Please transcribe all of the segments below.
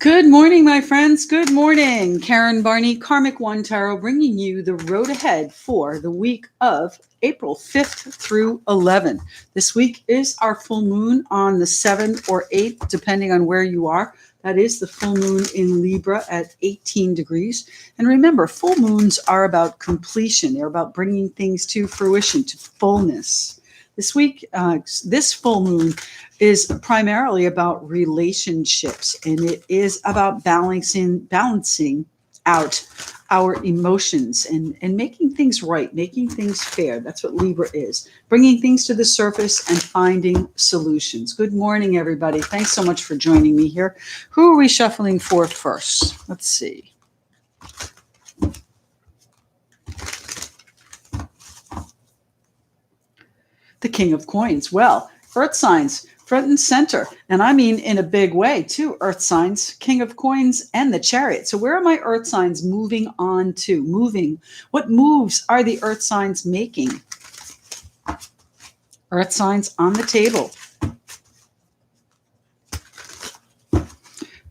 Good morning, my friends. Good morning. Karen Barney, Karmic One Tarot, bringing you the road ahead for the week of April 5th through 11th. This week is our full moon on the 7th or 8th, depending on where you are. That is the full moon in Libra at 18 degrees. And remember, full moons are about completion. They're about bringing things to fruition, to fullness. This week, this full moon is primarily about relationships, and it is about balancing out our emotions and making things right, making things fair. That's what Libra is, bringing things to the surface and finding solutions. Good morning, everybody. Thanks so much for joining me here. Who are we shuffling for first? Let's see. The King of Coins. Well, Earth signs, front and center. And I mean in a big way, too. Earth signs, King of Coins, and the Chariot. So where are my Earth signs moving on to? Moving. What moves are the Earth signs making? Earth signs on the table.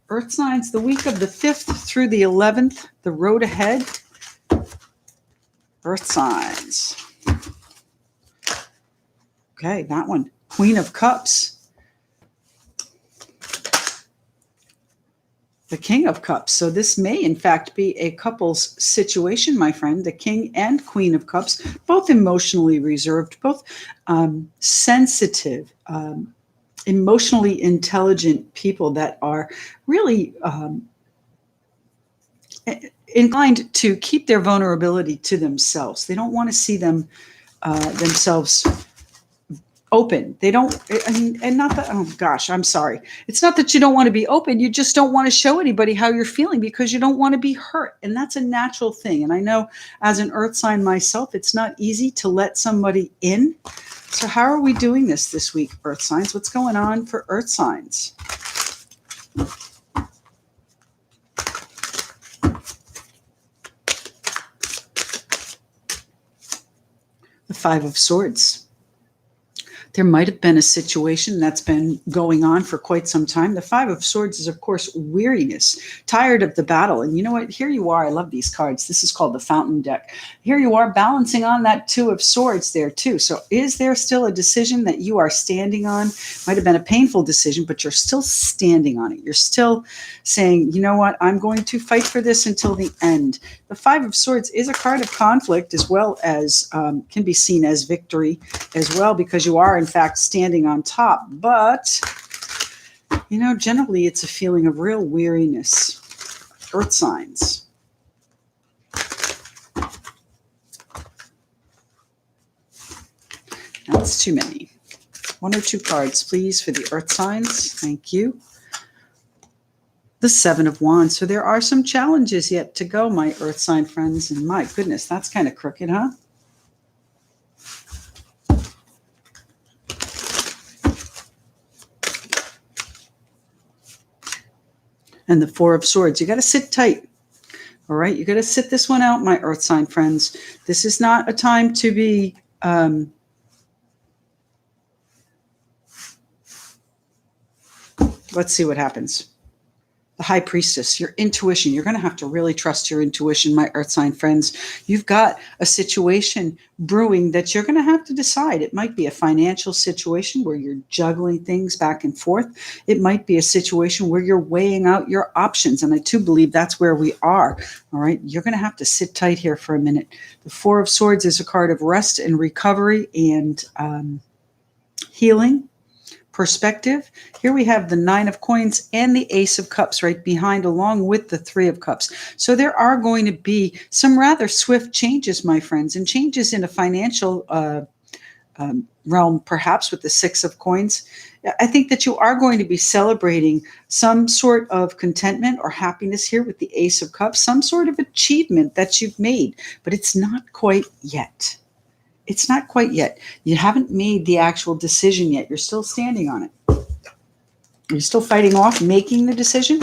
Earth signs the week of the 5th through the 11th, the road ahead. Earth signs. Okay, that one. Queen of Cups. The King of Cups. So this may, in fact, be a couple's situation, my friend. The King and Queen of Cups, both emotionally reserved, both sensitive, emotionally intelligent people that are really inclined to keep their vulnerability to themselves. They don't want to see themselves open. They don't, and not that, oh gosh, I'm sorry. It's not that you don't want to be open. You just don't want to show anybody how you're feeling because you don't want to be hurt. And that's a natural thing. And I know as an earth sign myself, it's not easy to let somebody in. So how are we doing this week, earth signs? What's going on for earth signs? The Five of Swords. There might have been a situation that's been going on for quite some time. The Five of Swords is, of course, weariness, tired of the battle. And you know what? Here you are. I love these cards. This is called the Fountain deck. Here you are balancing on that Two of Swords there, too. So is there still a decision that you are standing on? Might have been a painful decision, but you're still standing on it. You're still saying, you know what? I'm going to fight for this until the end. The Five of Swords is a card of conflict as well as can be seen as victory as well, because you are in fact standing on top. But you know, generally it's a feeling of real weariness. Earth signs. That's too many. One or two cards, please, for the earth signs. Thank you. The Seven of Wands. So there are some challenges yet to go, my earth sign friends. And my goodness, that's kind of crooked, huh? And the Four of Swords. You got to sit tight. All right. You got to sit this one out, my earth sign friends. This is not a time to be let's see what happens. The High Priestess, your intuition. You're going to have to really trust your intuition, my earth sign friends. You've got a situation brewing that you're going to have to decide. It might be a financial situation where you're juggling things back and forth. It might be a situation where you're weighing out your options. And I too believe that's where we are. All right. You're going to have to sit tight here for a minute. The Four of Swords is a card of rest and recovery and healing. Perspective. Here we have the Nine of Coins and the Ace of Cups right behind, along with the Three of Cups. So there are going to be some rather swift changes, my friends, and changes in a financial realm, perhaps with the Six of Coins. I think that you are going to be celebrating some sort of contentment or happiness here with the Ace of Cups, some sort of achievement that you've made, but it's not quite yet. It's not quite yet. You haven't made the actual decision yet. You're still standing on it. You're still fighting off making the decision.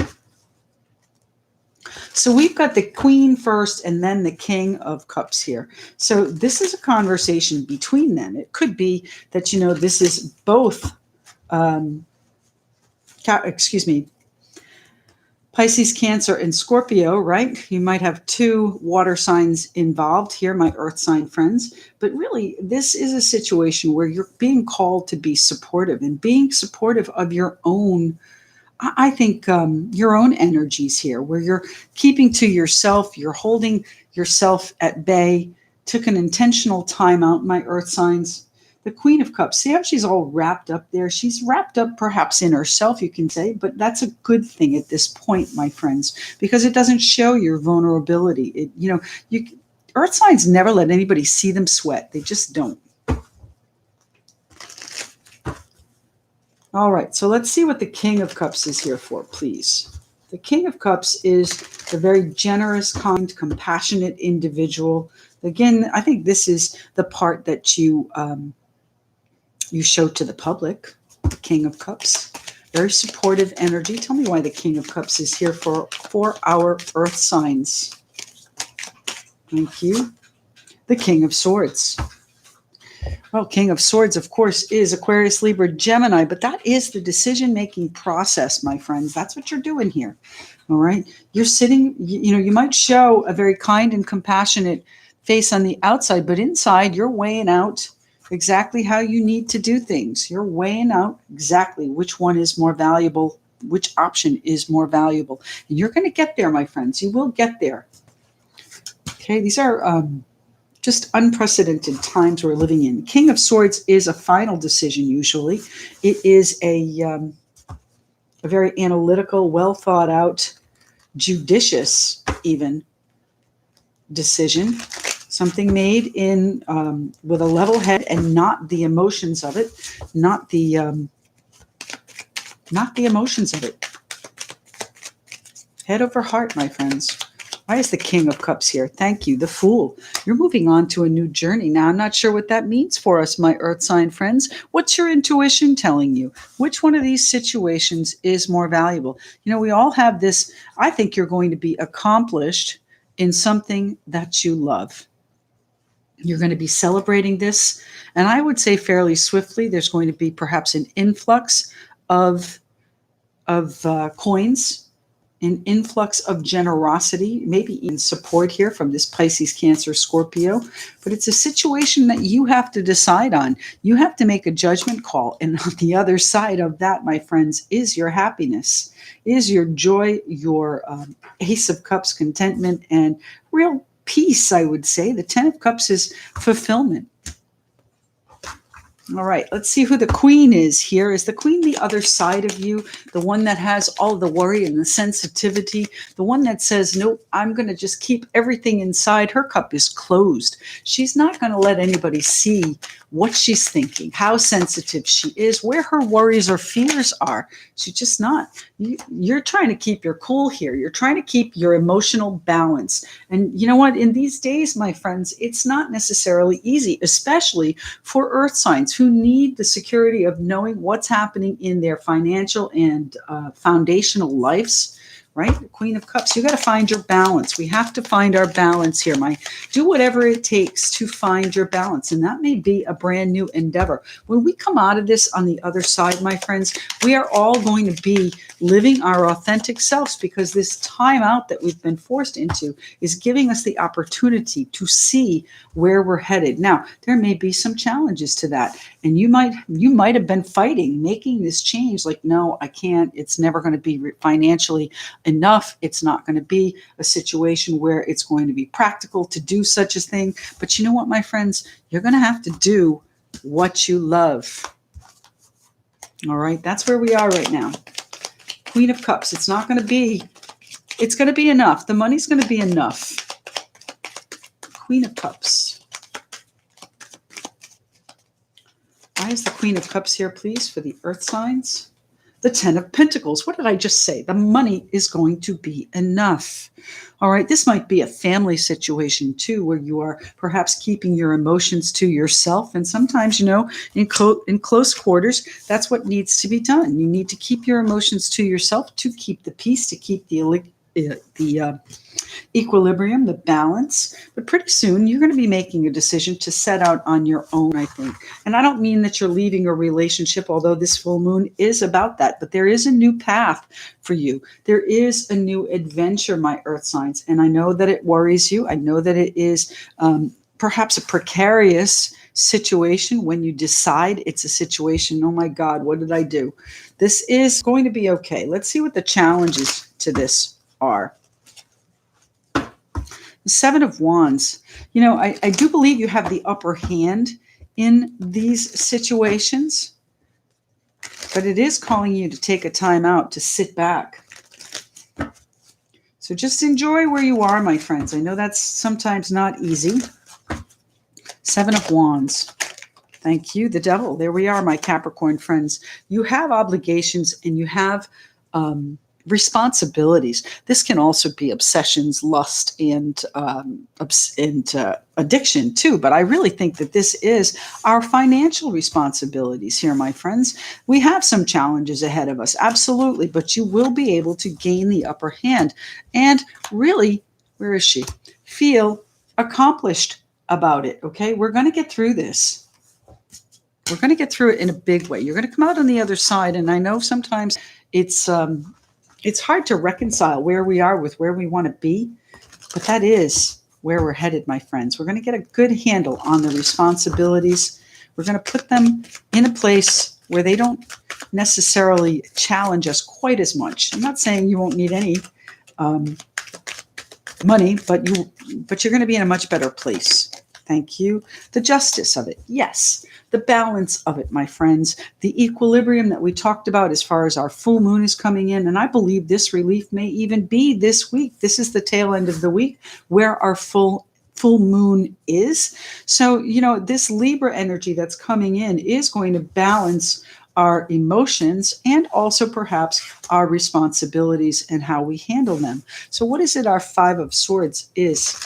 So we've got the Queen first and then the King of Cups here. So this is a conversation between them. It could be that, you know, this is both Pisces, Cancer, and Scorpio, right? You might have two water signs involved here, my earth sign friends. But really, this is a situation where you're being called to be supportive and being supportive of your own, I think, your own energies here, where you're keeping to yourself, you're holding yourself at bay, took an intentional time out, my earth signs. The Queen of Cups, see how she's all wrapped up there? She's wrapped up perhaps in herself, you can say, but that's a good thing at this point, my friends, because it doesn't show your vulnerability. Earth signs never let anybody see them sweat. They just don't. All right, so let's see what the King of Cups is here for, please. The King of Cups is a very generous, kind, compassionate individual. Again, I think this is the part that you show to the public, the King of Cups. Very supportive energy. Tell me why the King of Cups is here for our earth signs. Thank you. The King of Swords. Well, King of Swords, of course, is Aquarius, Libra, Gemini, but that is the decision-making process, my friends. That's what you're doing here. All right. You're sitting, you might show a very kind and compassionate face on the outside, but inside you're weighing out exactly how you need to do things. You're weighing out exactly which one is more valuable, which option is more valuable. And you're going to get there, my friends. You will get there. Okay, these are just unprecedented times we're living in. King of Swords is a final decision usually. It is a very analytical, well thought out, judicious even decision. Something made in with a level head and not the emotions of it, not the emotions of it. Head over heart, my friends. Why is the King of Cups here? Thank you. The Fool. You're moving on to a new journey. Now, I'm not sure what that means for us, my earth sign friends. What's your intuition telling you? Which one of these situations is more valuable? We all have this. I think you're going to be accomplished in something that you love. You're going to be celebrating this. And I would say fairly swiftly, there's going to be perhaps an influx of coins, an influx of generosity, maybe even support here from this Pisces, Cancer, Scorpio. But it's a situation that you have to decide on. You have to make a judgment call. And on the other side of that, my friends, is your happiness, is your joy, your Ace of Cups, contentment, and real peace, I would say. The Ten of Cups is fulfillment. All right, let's see who the Queen is here. Is the Queen the other side of you, the one that has all the worry and the sensitivity, the one that says, nope, I'm going to just keep everything inside? Her cup is closed. She's not going to let anybody see what she's thinking, how sensitive she is, where her worries or fears are. She's just not. You're trying to keep your cool here. You're trying to keep your emotional balance. And you know what? In these days, my friends, it's not necessarily easy, especially for earth signs who need the security of knowing what's happening in their financial and foundational lives. Right? The Queen of Cups. You got to find your balance. We have to find our balance here. Do whatever it takes to find your balance. And that may be a brand new endeavor. When we come out of this on the other side, my friends, we are all going to be living our authentic selves, because this time out that we've been forced into is giving us the opportunity to see where we're headed. Now, there may be some challenges to that. And you might have been fighting, making this change like, no, I can't. It's never going to be financially enough. It's not going to be a situation where it's going to be practical to do such a thing. But you know what, my friends? You're going to have to do what you love. All right. That's where we are right now. Queen of Cups. It's going to be enough. The money's going to be enough. Queen of Cups. Why is the Queen of Cups here, please, for the earth signs? The Ten of Pentacles. What did I just say? The money is going to be enough. All right. This might be a family situation too, where you are perhaps keeping your emotions to yourself. And sometimes, in close quarters, that's what needs to be done. You need to keep your emotions to yourself to keep the peace, to keep the equilibrium, the balance. But pretty soon you're going to be making a decision to set out on your own, I think. And I don't mean that you're leaving a relationship, although this full moon is about that. But there is a new path for you. There is a new adventure, my earth signs. And I know that it worries you. I know that it is perhaps a precarious situation when you decide it's a situation. Oh my God, what did I do? This is going to be okay. Let's see what the challenges to this are. The Seven of Wands. You know, I do believe you have the upper hand in these situations, but it is calling you to take a time out, to sit back. So just enjoy where you are, my friends. I know that's sometimes not easy. Seven of Wands. Thank you, the Devil. There we are, my Capricorn friends. You have obligations and you have responsibilities. This can also be obsessions, lust, and addiction too. But I really think that this is our financial responsibilities here, my friends. We have some challenges ahead of us, absolutely, but you will be able to gain the upper hand and really, where is she? Feel accomplished about it. Okay, we're going to get through this. We're going to get through it in a big way. You're going to come out on the other side, and I know sometimes it's hard to reconcile where we are with where we want to be, but that is where we're headed, my friends. We're going to get a good handle on the responsibilities. We're going to put them in a place where they don't necessarily challenge us quite as much. I'm not saying you won't need any money, but you're going to be in a much better place. Thank you. The justice of it. Yes. The balance of it, my friends. The equilibrium that we talked about as far as our full moon is coming in. And I believe this relief may even be this week. This is the tail end of the week where our full moon is. So, you know, this Libra energy that's coming in is going to balance our emotions and also perhaps our responsibilities and how we handle them. So what is it our Five of Swords is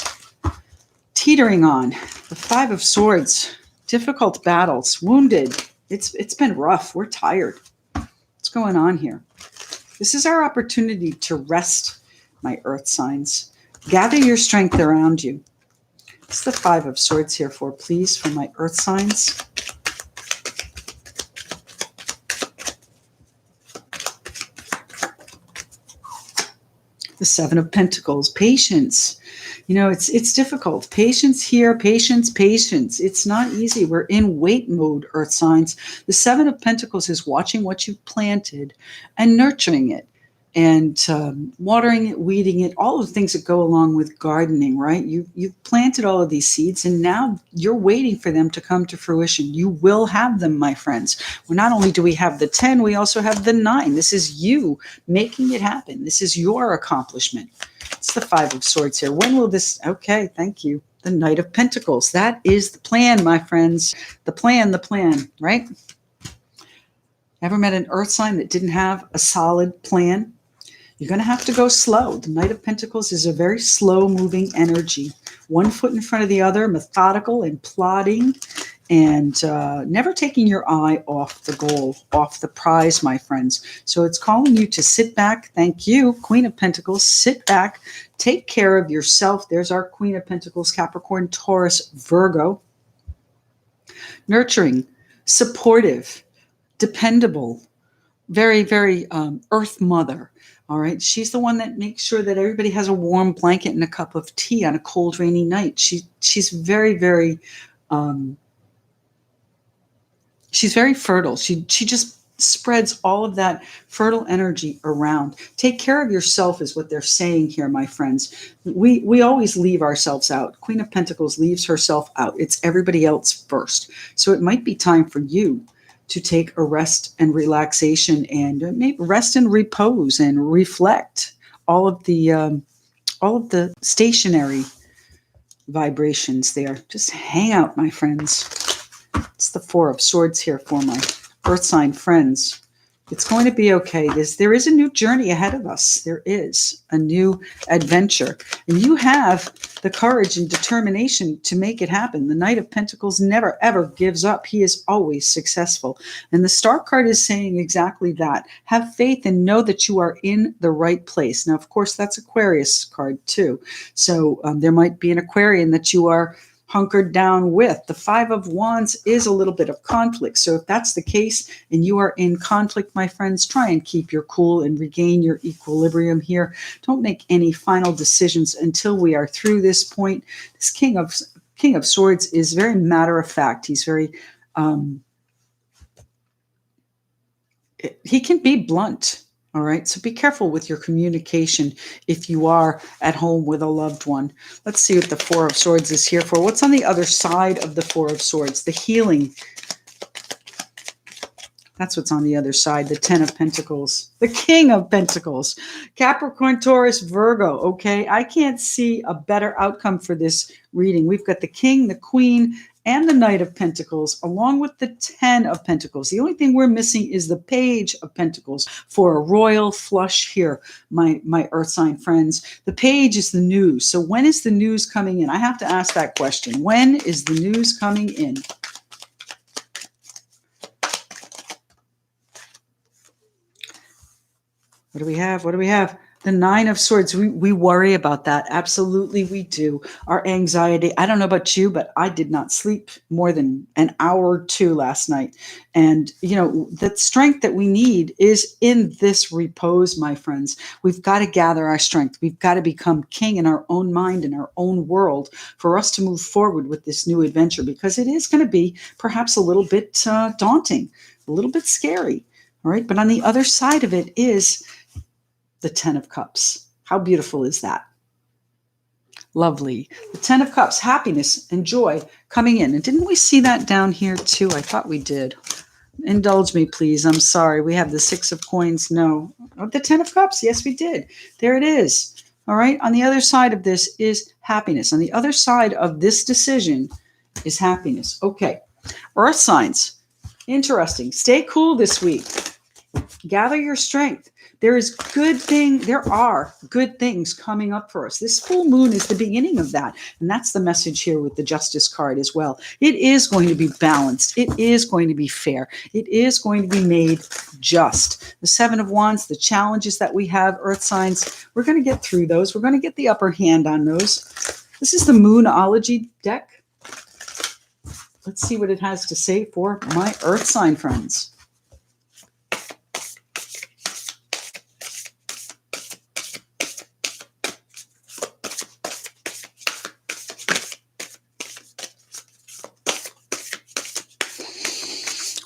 teetering on? The Five of Swords, difficult battles, wounded. It's been rough. We're tired. What's going on here? This is our opportunity to rest, my earth signs. Gather your strength around you. What's the Five of Swords here for, please, for my earth signs? The Seven of Pentacles, patience. You know, it's difficult. Patience here, patience. It's not easy. We're in wait mode, earth signs. The Seven of Pentacles is watching what you've planted and nurturing it and watering it, weeding it, all of the things that go along with gardening, right? You've planted all of these seeds and now you're waiting for them to come to fruition. You will have them, my friends. Well, not only do we have the 10, we also have the 9. This is you making it happen. This is your accomplishment. It's the Five of Swords here. When will this? Okay, thank you. The Knight of Pentacles. That is the plan, my friends. The plan, right? Ever met an earth sign that didn't have a solid plan? You're going to have to go slow. The Knight of Pentacles is a very slow-moving energy. One foot in front of the other, methodical and plodding, and never taking your eye off the goal, off the prize, my friends. So it's calling you to sit back. Thank you, Queen of Pentacles. Sit back. Take care of yourself. There's our Queen of Pentacles, Capricorn, Taurus, Virgo. Nurturing, supportive, dependable, very, very earth mother. All right. She's the one that makes sure that everybody has a warm blanket and a cup of tea on a cold, rainy night. She's very, very, she's very fertile. She just spreads all of that fertile energy around. Take care of yourself is what they're saying here, my friends. We always leave ourselves out. Queen of Pentacles leaves herself out. It's everybody else first. So it might be time for you to take a rest and relaxation and maybe rest and repose and reflect all of the stationary vibrations there. Just hang out, my friends. It's the Four of Swords here for my earth sign friends. It's going to be okay. There is a new journey ahead of us. There is a new adventure. And you have the courage and determination to make it happen. The Knight of Pentacles never, ever gives up. He is always successful. And the Star card is saying exactly that. Have faith and know that you are in the right place. Now, of course, that's Aquarius card too. So there might be an Aquarian that you are hunkered down with. The Five of Wands is a little bit of conflict. So if that's the case and you are in conflict, my friends, try and keep your cool and regain your equilibrium here. Don't make any final decisions until we are through this point. This King of Swords is very matter of fact. He's very, he can be blunt. All right. So be careful with your communication if you are at home with a loved one. Let's see what the Four of Swords is here for. What's on the other side of the Four of Swords? The healing. That's what's on the other side. The Ten of Pentacles. The King of Pentacles. Capricorn, Taurus, Virgo. Okay. I can't see a better outcome for this reading. We've got the King, the Queen, and the Knight of Pentacles, along with the Ten of Pentacles. The only thing we're missing is the Page of Pentacles for a royal flush here, my Earth sign friends. The Page is the news. So when is the news coming in? I have to ask that question. When is the news coming in? What do we have? What do we have? The Nine of Swords. We worry about that. Absolutely, we do. Our anxiety. I don't know about you, but I did not sleep more than an hour or two last night. And, you know, the strength that we need is in this repose, my friends. We've got to gather our strength. We've got to become king in our own mind, in our own world, for us to move forward with this new adventure, because it is going to be perhaps a little bit daunting, a little bit scary. All right. But on the other side of it is the Ten of Cups. How beautiful is that? Lovely. The Ten of Cups, happiness and joy coming in. And didn't we see that down here too? I thought we did. Indulge me, please. I'm sorry. We have the Six of Coins. No. Oh, the Ten of Cups. Yes, we did. There it is. All right. On the other side of this is happiness. On the other side of this decision is happiness. Okay. Earth signs. Interesting. Stay cool this week. Gather your strength. There are good things coming up for us. This full moon is the beginning of that. And that's the message here with the Justice card as well. It is going to be balanced. It is going to be fair. It is going to be made just. The Seven of Wands, the challenges that we have, Earth signs, we're going to get through those. We're going to get the upper hand on those. This is the Moonology deck. Let's see what it has to say for my Earth sign friends.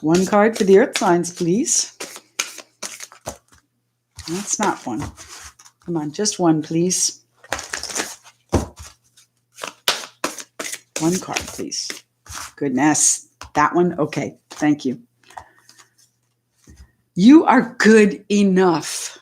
One card for the Earth signs, please. That's not one. Come on, just one, please. One card, please. Goodness. That one? Okay. Thank you. You are good enough.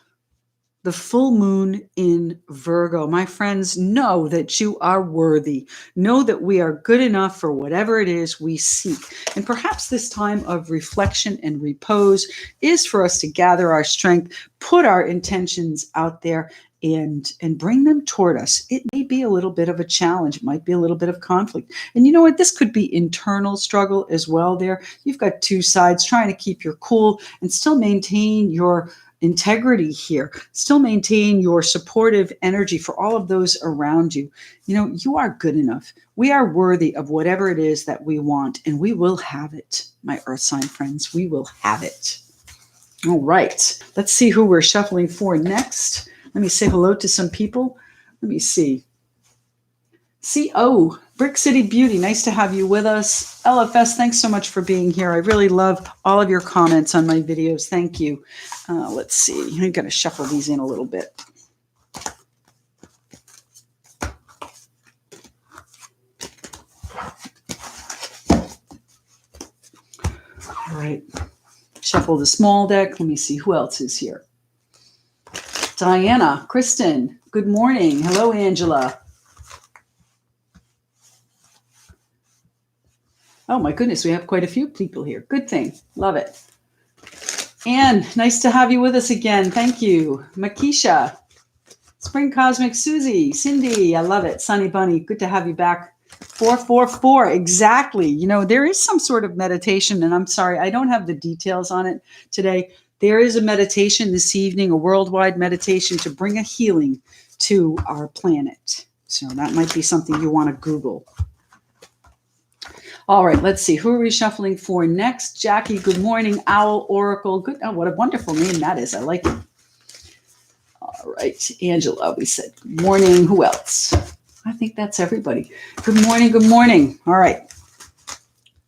The full moon in Virgo. My friends, know that you are worthy. Know that we are good enough for whatever it is we seek. And perhaps this time of reflection and repose is for us to gather our strength, put our intentions out there, and bring them toward us. It may be a little bit of a challenge. It might be a little bit of conflict. And you know what? This could be internal struggle as well there. You've got two sides trying to keep your cool and still maintain your integrity here, still maintain your supportive energy for all of those around you. You know, you are good enough. We are worthy of whatever it is that we want, and we will have it, my Earth sign friends. We will have it. All right. Let's see who we're shuffling for next. Let me say hello to some people. Let me see. CO, Brick City Beauty, nice to have you with us. LFS, thanks so much for being here. I really love all of your comments on my videos. Thank you. Let's see. I'm going to shuffle these in a little bit. All right. Shuffle the small deck. Let me see who else is here. Diana, Kristen, good morning. Hello, Angela. Oh my goodness, we have quite a few people here. Good thing. Love it. Anne, nice to have you with us again. Thank you. Makisha, Spring Cosmic Susie, Cindy, I love it. Sunny Bunny, good to have you back. 444, exactly. You know, there is some sort of meditation, and I'm sorry, I don't have the details on it today. There is a meditation this evening, a worldwide meditation to bring a healing to our planet. So that might be something you want to Google. All right, let's see. Who are we shuffling for next? Jackie, good morning. Owl, Oracle. Good. Oh, what a wonderful name that is. I like it. All right. Angela, we said good morning. Who else? I think that's everybody. Good morning. Good morning. All right.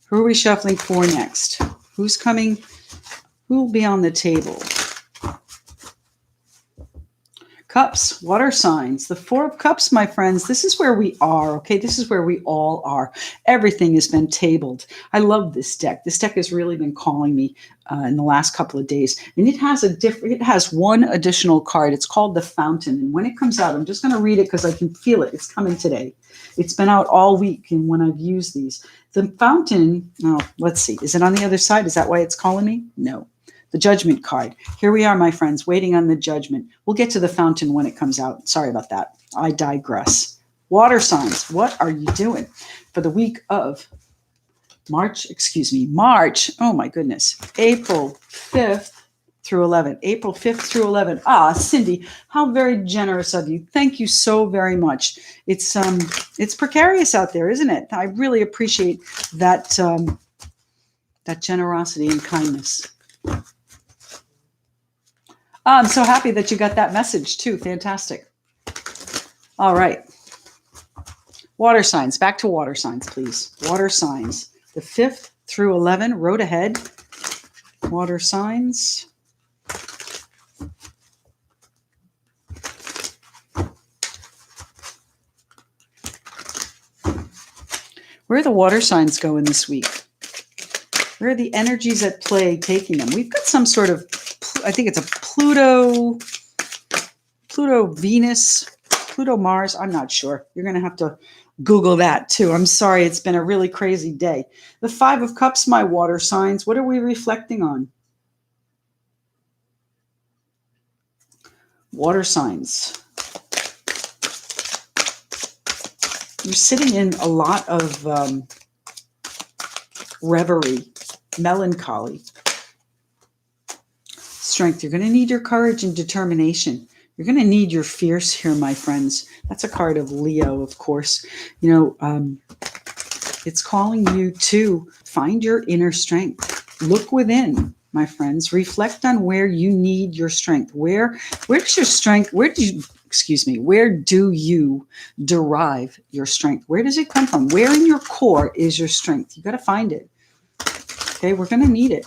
Who are we shuffling for next? Who's coming? Who will be on the table? Cups, water signs, the Four of Cups, my friends. This is where we are, okay? This is where we all are. Everything has been tabled. I love this deck. This deck has really been calling me in the last couple of days. And it has one additional card. It's called the Fountain. And when it comes out, I'm just going to read it because I can feel it. It's coming today. It's been out all week and when I've used these. The Fountain, let's see. Is it on the other side? Is that why it's calling me? No. The Judgment card. Here we are, my friends, waiting on the Judgment. We'll get to the Fountain when it comes out. Sorry about that. I digress. Water signs. What are you doing for the week of March? Oh my goodness. April 5th through 11th. April 5th through 11th. Cindy, how very generous of you. Thank you so very much. It's precarious out there, isn't it? I really appreciate that that generosity and kindness. I'm so happy that you got that message too. Fantastic. All right. Water signs. Back to water signs, please. Water signs. The 5th through 11, road ahead. Water signs. Where are the water signs going this week? Where are the energies at play taking them? We've got some sort of, I think it's a Pluto, Venus, Pluto, Mars. I'm not sure. You're going to have to Google that too. I'm sorry. It's been a really crazy day. The 5 of Cups, my water signs. What are we reflecting on? Water signs. You're sitting in a lot of reverie, melancholy. Strength. You're going to need your courage and determination. You're going to need your fierce here, my friends. That's a card of Leo, of course. You know, it's calling you to find your inner strength. Look within, my friends. Reflect on where you need your strength. Where does your strength, where do you derive your strength? Where does it come from? Where in your core is your strength? You got to find it. Okay, we're going to need it.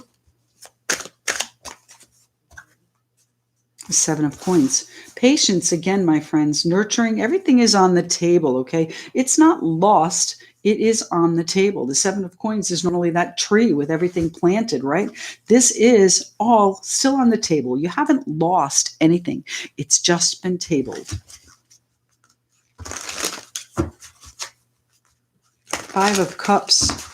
The 7 of Coins. Patience again, my friends. Nurturing. Everything is on the table, okay? It's not lost. It is on the table. The 7 of Coins is normally that tree with everything planted, right? This is all still on the table. You haven't lost anything. It's just been tabled. 5 of Cups.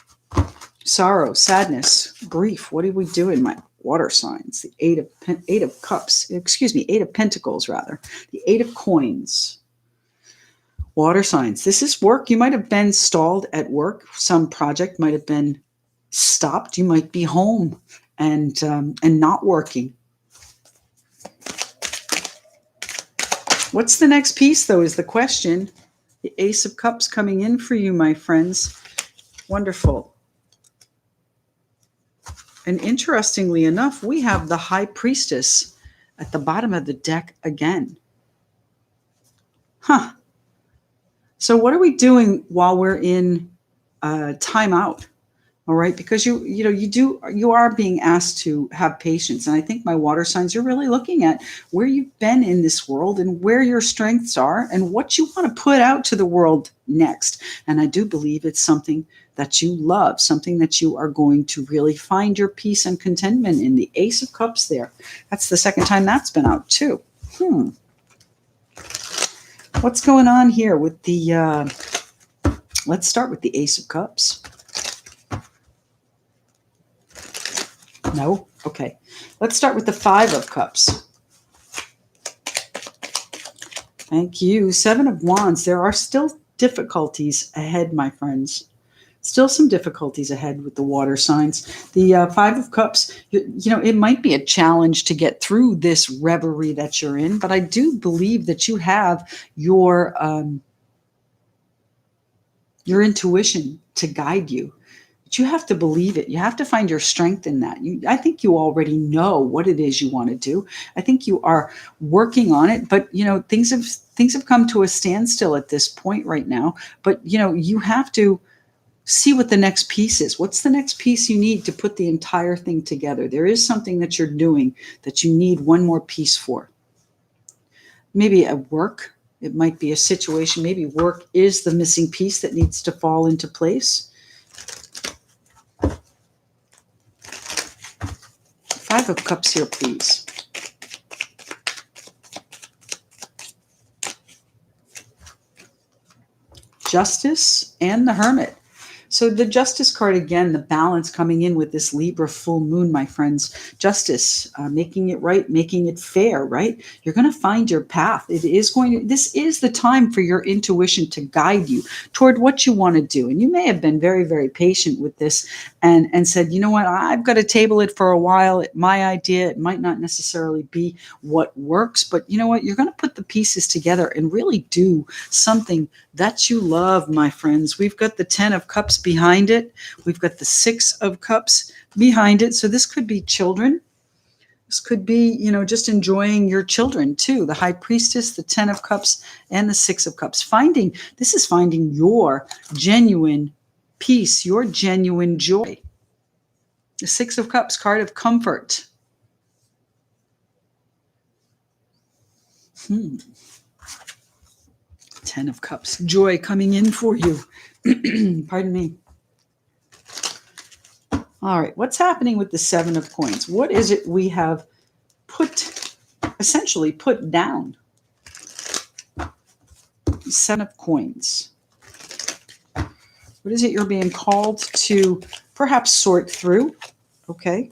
Sorrow, sadness, grief. What are we doing, my water signs? The 8 of Cups. 8 of Pentacles, rather. The 8 of Coins. Water signs. This is work. You might have been stalled at work. Some project might have been stopped. You might be home and not working. What's the next piece, though, is the question. The Ace of Cups coming in for you, my friends. Wonderful. And interestingly enough, we have the High Priestess at the bottom of the deck again. Huh. So what are we doing while we're in timeout? All right, because you are being asked to have patience. And I think my water signs, you're really looking at where you've been in this world and where your strengths are and what you want to put out to the world next. And I do believe it's something that you love, something that you are going to really find your peace and contentment in. The Ace of Cups there. That's the second time that's been out too. What's going on here with the, let's start with the Ace of Cups. No? Okay. Let's start with the Five of Cups. Thank you. Seven of Wands. There are still difficulties ahead, my friends. Still some difficulties ahead with the water signs. The Five of Cups, it might be a challenge to get through this reverie that you're in, but I do believe that you have your intuition to guide you. But you have to believe it. You have to find your strength in that. I think you already know what it is you want to do. I think you are working on it, but things have come to a standstill at this point right now. But you have to see what the next piece is. What's the next piece you need to put the entire thing together? There is something that you're doing that you need one more piece for. Maybe at work. It might be a situation. Maybe work is the missing piece that needs to fall into place. Five of Cups here, please. Justice and the Hermit. So the Justice card, again, the balance coming in with this Libra full moon, my friends. Justice, making it right, making it fair, right? You're going to find your path. This is the time for your intuition to guide you toward what you want to do. And you may have been very, very patient with this and said, you know what, I've got to table it for a while. It's my idea. It might not necessarily be what works, but you know what? You're going to put the pieces together and really do something that you love, my friends. We've got the 10 of Cups behind it. We've got the 6 of Cups behind it. So this could be children. This could be, just enjoying your children too. The High Priestess, the 10 of Cups, and the 6 of Cups. This is finding your genuine peace, your genuine joy. The 6 of Cups, card of comfort. 10 of Cups, joy coming in for you. Pardon me. All right, what's happening with the 7 of Coins? What is it we have essentially put down? 7 of Coins. What is it you're being called to perhaps sort through? Okay.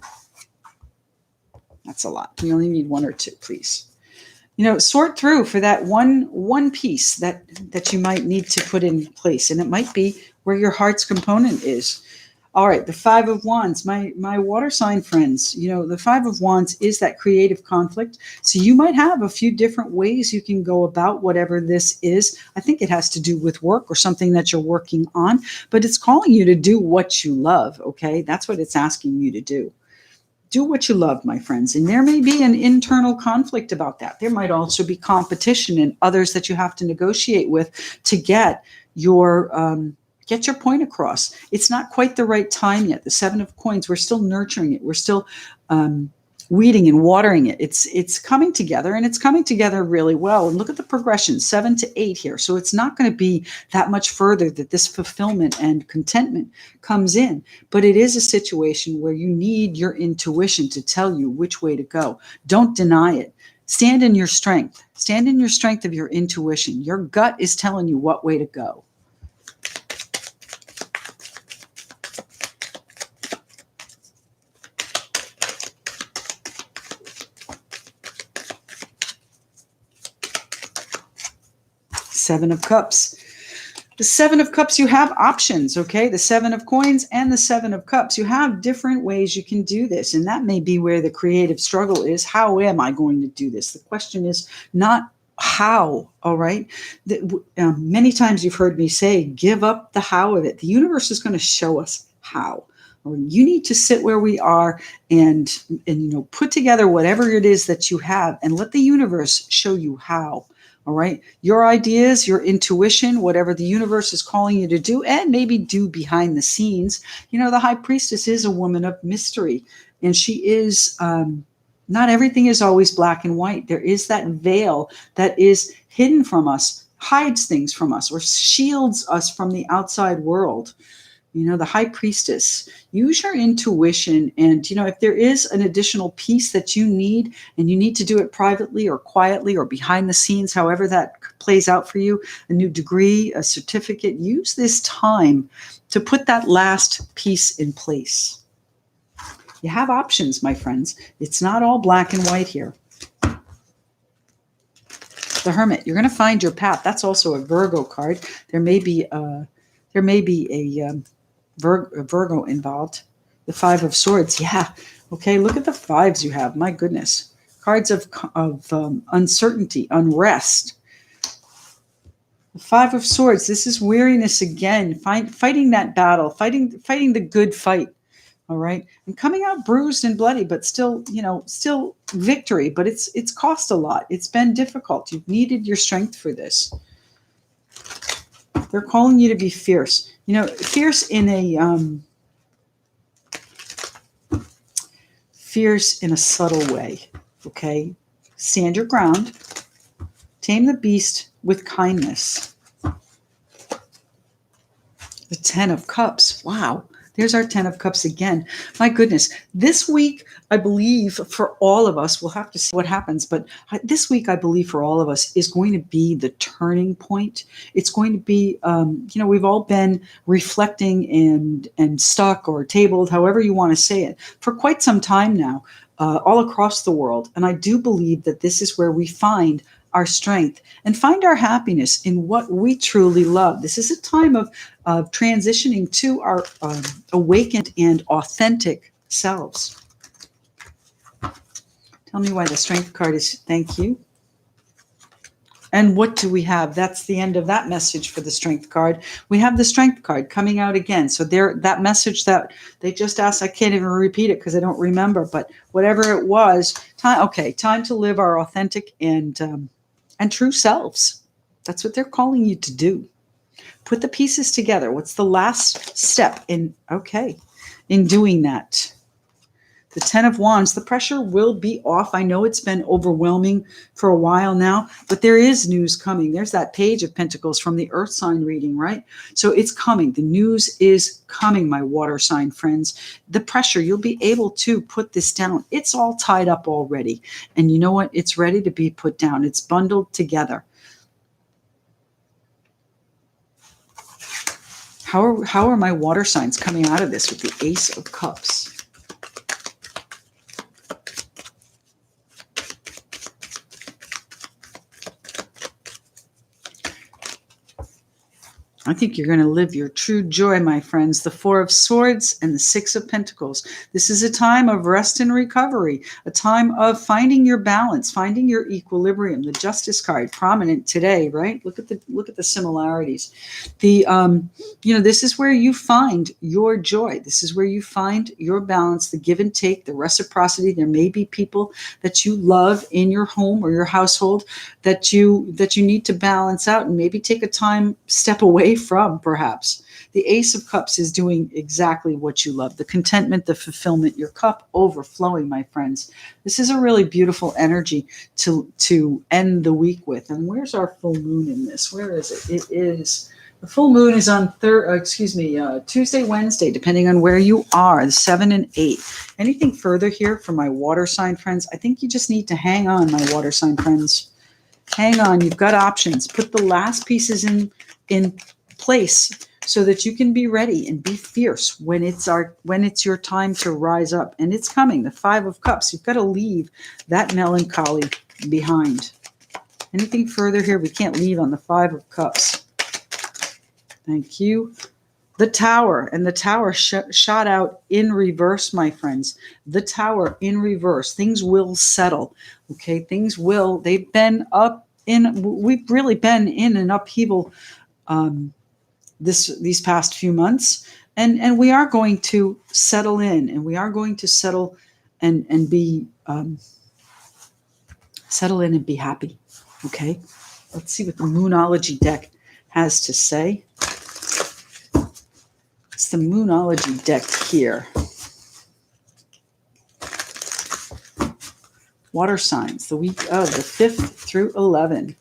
That's a lot. We only need 1 or 2, please. Sort through for that one piece that you might need to put in place. And it might be where your heart's component is. All right, the 5 of Wands, my water sign friends, the 5 of Wands is that creative conflict. So you might have a few different ways you can go about whatever this is. I think it has to do with work or something that you're working on, but it's calling you to do what you love, okay? That's what it's asking you to do. Do what you love, my friends. And there may be an internal conflict about that. There might also be competition and others that you have to negotiate with to get your point across. It's not quite the right time yet. The 7 of Coins, we're still nurturing it. We're still weeding and watering it. It's coming together, and it's coming together really well. And look at the progression, 7 to 8 here. So it's not going to be that much further that this fulfillment and contentment comes in. But it is a situation where you need your intuition to tell you which way to go. Don't deny it. Stand in your strength. Stand in your strength of your intuition. Your gut is telling you what way to go. Seven of Cups. The 7 of Cups, you have options, okay? The 7 of Coins and the 7 of Cups. You have different ways you can do this, and that may be where the creative struggle is. How am I going to do this? The question is not how, all right? Many times you've heard me say, give up the how of it. The universe is going to show us how. You need to sit where we are and put together whatever it is that you have and let the universe show you how. All right. Your ideas, your intuition, whatever the universe is calling you to do, and maybe do behind the scenes. The High Priestess is a woman of mystery, and she is, not everything is always black and white. There is that veil that is hidden from us, hides things from us, or shields us from the outside world. The High Priestess, use your intuition. And, if there is an additional piece that you need and you need to do it privately or quietly or behind the scenes, however that plays out for you, a new degree, a certificate, use this time to put that last piece in place. You have options, my friends. It's not all black and white here. The Hermit, you're going to find your path. That's also a Virgo card. There may be a Virgo involved. The Five of Swords. Yeah. Okay. Look at the fives you have. My goodness. Cards of uncertainty, unrest. The Five of Swords. This is weariness again. Fighting that battle. Fighting the good fight. All right. And coming out bruised and bloody, but still, still victory. But it's cost a lot. It's been difficult. You've needed your strength for this. They're calling you to be fierce. Fierce in a subtle way. Okay. Stand your ground. Tame the beast with kindness. The Ten of Cups. Wow. There's our 10 of Cups again. My goodness. This week, I believe for all of us, we'll have to see what happens, but this week, I believe for all of us is going to be the turning point. It's going to be, we've all been reflecting and stuck or tabled, however you want to say it, for quite some time now, all across the world. And I do believe that this is where we find our strength and find our happiness in what we truly love. This is a time of transitioning to our awakened and authentic selves. Tell me why the Strength card is thank you. And what do we have? That's the end of that message for the Strength card. We have the Strength card coming out again. So that message that they just asked, I can't even repeat it because I don't remember, but whatever it was, time to live our authentic and true selves. That's what they're calling you to do. Put the pieces together. What's the last step in doing that? The Ten of Wands, the pressure will be off. I know it's been overwhelming for a while now, but there is news coming. There's that Page of Pentacles from the Earth sign reading, right? So it's coming. The news is coming, my water sign friends. The pressure, you'll be able to put this down. It's all tied up already. And you know what? It's ready to be put down. It's bundled together. How are my water signs coming out of this with the Ace of Cups? I think you're going to live your true joy, my friends. The Four of Swords and the Six of Pentacles. This is a time of rest and recovery, a time of finding your balance, finding your equilibrium. The Justice card, prominent today, right? Look at the similarities. This is where you find your joy. This is where you find your balance, the give and take, the reciprocity. There may be people that you love in your home or your household that you need to balance out and maybe take a step away from, perhaps. The Ace of Cups is doing exactly what you love. The contentment, the fulfillment, your cup overflowing, my friends. This is a really beautiful energy to end the week with. And where's our full moon in this? Where is it? It is, the full moon is on Tuesday, Wednesday, depending on where you are, 7 and 8. Anything further here for my water sign friends? I think you just need to hang on, my water sign friends. Hang on. You've got options. Put the last pieces in place so that you can be ready and be fierce when it's your time to rise up. And it's coming. The Five of Cups. You've got to leave that melancholy behind. Anything further here? We can't leave on the Five of Cups. Thank you. The Tower, and the Tower shot out in reverse, my friends. The Tower in reverse. Things will settle. Okay, things will. We've really been in an upheaval these past few months, and we are going to settle in, and we are going to settle and be settle in and be happy. Okay, let's see what the Moonology deck has to say. It's the Moonology deck here. Water signs, the week of the 5th through 11.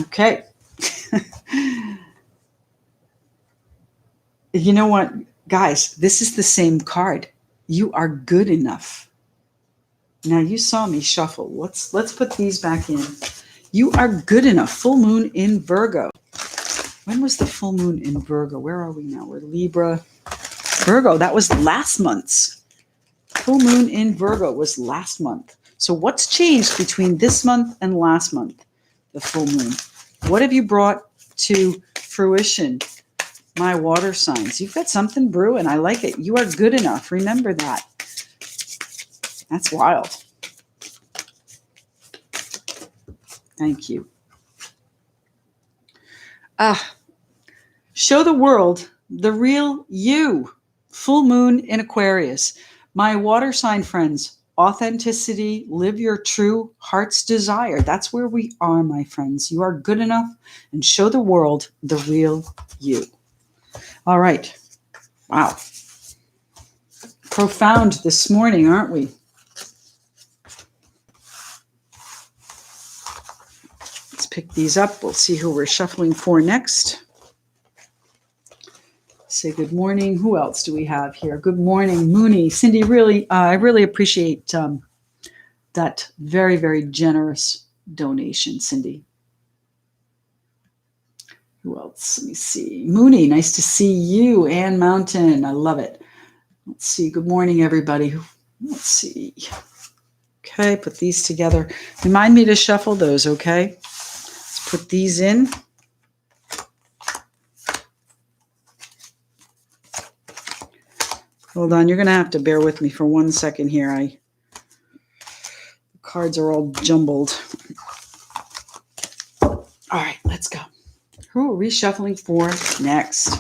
Okay. You know what, guys, this is the same card. You are good enough. Now you saw me shuffle. Let's put these back in. You are good enough. Full moon in Virgo. When was the full moon in Virgo? Where are we now? We're Libra. Virgo, that was last month's. Full moon in Virgo was last month. So what's changed between this month and last month? The full moon. What have you brought to fruition? My water signs. You've got something brewing. I like it. You are good enough. Remember that. That's wild. Thank you. Show the world the real you. Full moon in Aquarius. My water sign friends, authenticity, live your true heart's desire. That's where we are, my friends. You are good enough, and show the world the real you. All right. Wow. Profound this morning, aren't we? Let's pick these up. We'll see who we're shuffling for next. Say good morning. Who else do we have here? Good morning, Mooney. Cindy, really, I really appreciate that very, very generous donation, Cindy. Who else? Let me see. Mooney, nice to see you. Ann Mountain, I love it. Let's see. Good morning, everybody. Let's see. Okay, put these together. Remind me to shuffle those, okay? Let's put these in. Hold on, you're going to have to bear with me for 1 second here. The cards are all jumbled. All right, let's go. Who are we shuffling for next?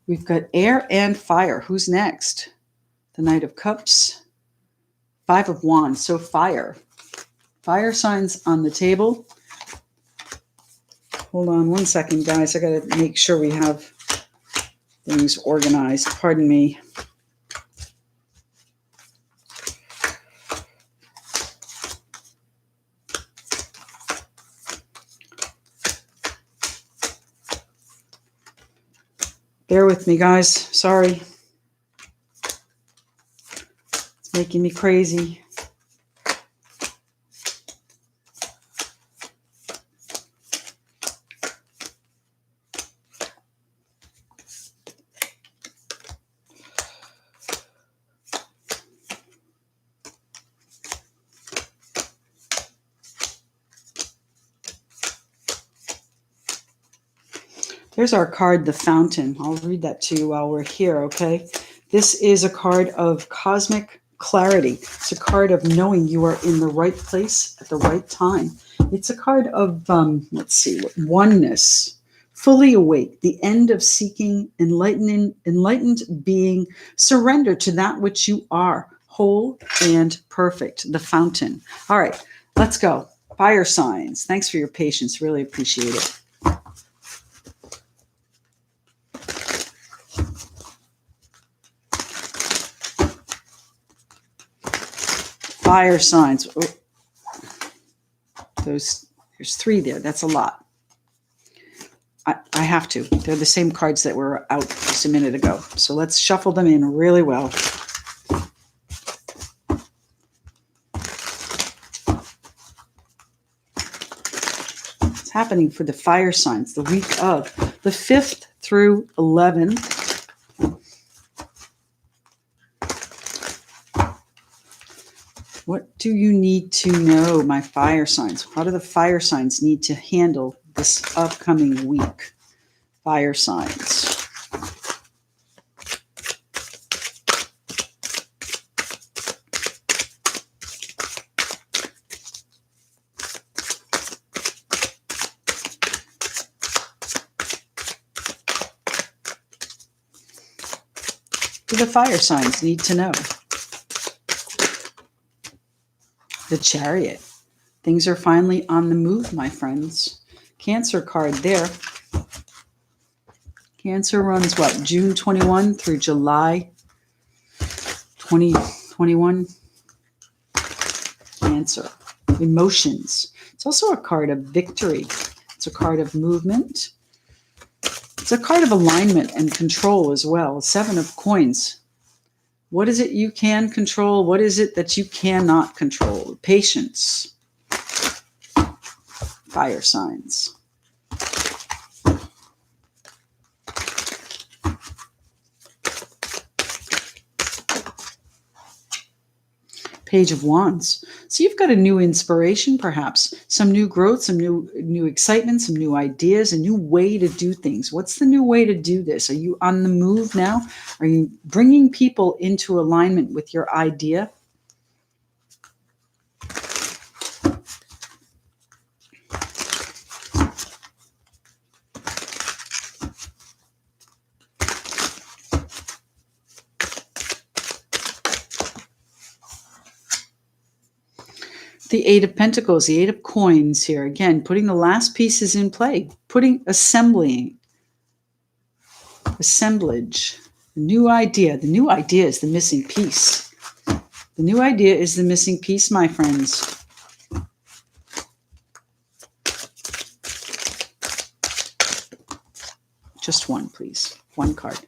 We've got air and fire. Who's next? The Knight of Cups. 5 of Wands. So fire. Fire signs on the table. Hold on 1 second, guys. I got to make sure we have things organized. Pardon me. Bear with me, guys. Sorry. It's making me crazy. Here's our card, the Fountain. I'll read that to you while we're here, okay? This is a card of cosmic clarity. It's a card of knowing you are in the right place at the right time. It's a card of, oneness, fully awake, the end of seeking, enlightened being, surrender to that which you are, whole and perfect, the Fountain. All right, let's go. Fire signs. Thanks for your patience. Really appreciate it. Fire signs. Oh. There's 3 there. That's a lot. I have to. They're the same cards that were out just a minute ago. So let's shuffle them in really well. It's happening for the fire signs the week of the 5th through 11th. What do you need to know, my fire signs? How do the fire signs need to handle this upcoming week? Fire signs. What do the fire signs need to know? The Chariot. Things are finally on the move, my friends. Cancer card there. Cancer runs what? June 21 through July 2021. Cancer. emotions. It's also a card of victory. It's a card of movement. It's a card of alignment and control as well. 7 of coins. What is it you can control? What is it that you cannot control? Patience. Fire signs. Page of Wands. So you've got a new inspiration, perhaps some new growth, some new excitement, some new ideas, a new way to do things. What's the new way to do this? Are you on the move now? Are you bringing people into alignment with your idea? The 8 of Pentacles, the 8 of Coins here. Again, putting the last pieces in play, assemblage, the new idea. The new idea is the missing piece. The new idea is the missing piece, my friends. Just one, please. One card.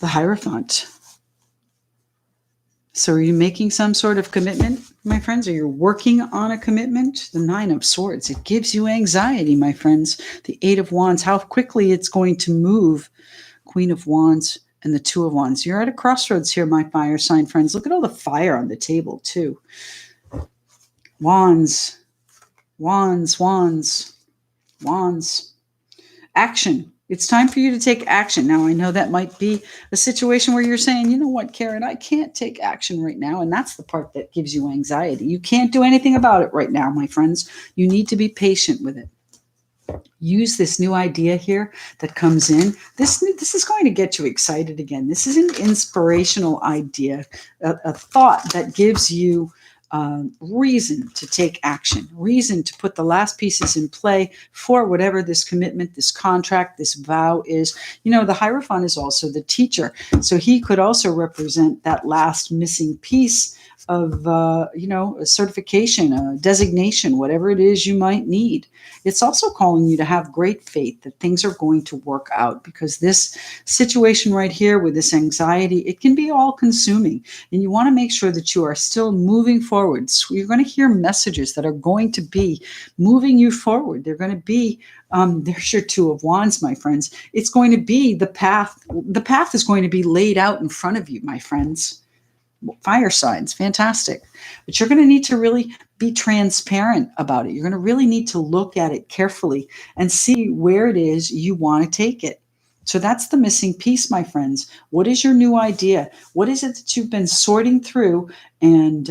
The Hierophant. So are you making some sort of commitment, my friends? Are you working on a commitment? The 9 of Swords. It gives you anxiety, my friends. The 8 of Wands. How quickly it's going to move. Queen of Wands and the 2 of Wands. You're at a crossroads here, my fire sign friends. Look at all the fire on the table, too. Wands. Wands. Wands. Wands. Action. It's time for you to take action. Now, I know that might be a situation where you're saying, you know what, Karen, I can't take action right now. And that's the part that gives you anxiety. You can't do anything about it right now, my friends. You need to be patient with it. Use this new idea here that comes in. This is going to get you excited again. This is an inspirational idea, a thought that gives you reason to take action, reason to put the last pieces in play for whatever this commitment, this contract, this vow is. You know, the Hierophant is also the teacher. So he could also represent that last missing piece of, a certification, a designation, whatever it is you might need. It's also calling you to have great faith that things are going to work out, because this situation right here with this anxiety, it can be all consuming. And you want to make sure that you are still moving forward. So you're going to hear messages that are going to be moving you forward. They're going to be, there's your 2 of Wands, my friends. It's going to be the path. The path is going to be laid out in front of you, my friends. Fire signs, fantastic. But you're going to need to really be transparent about it. You're going to really need to look at it carefully and see where it is you want to take it. So that's the missing piece, my friends. What is your new idea? What is it that you've been sorting through and,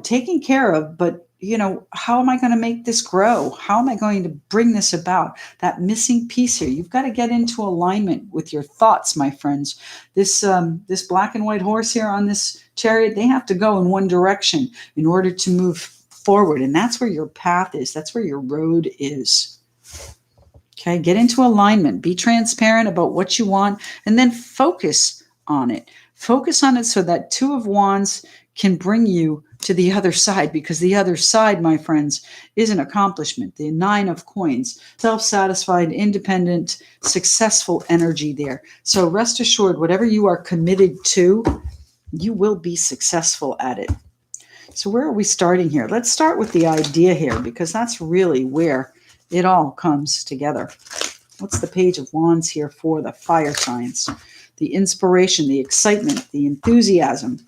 taking care of, but how am I going to make this grow? How am I going to bring this about? That missing piece here. You've got to get into alignment with your thoughts, my friends. This black and white horse here on this chariot, they have to go in one direction in order to move forward. And that's where your path is. That's where your road is. Okay, get into alignment. Be transparent about what you want, and then focus on it. Focus on it so that 2 of Wands can bring you to the other side, because the other side, my friends, is an accomplishment. The 9 of Coins, self-satisfied, independent, successful energy there. So rest assured, whatever you are committed to, you will be successful at it. So where are we starting here? Let's start with the idea here, because that's really where it all comes together. What's the Page of Wands here for the fire signs? The inspiration, the excitement, the enthusiasm.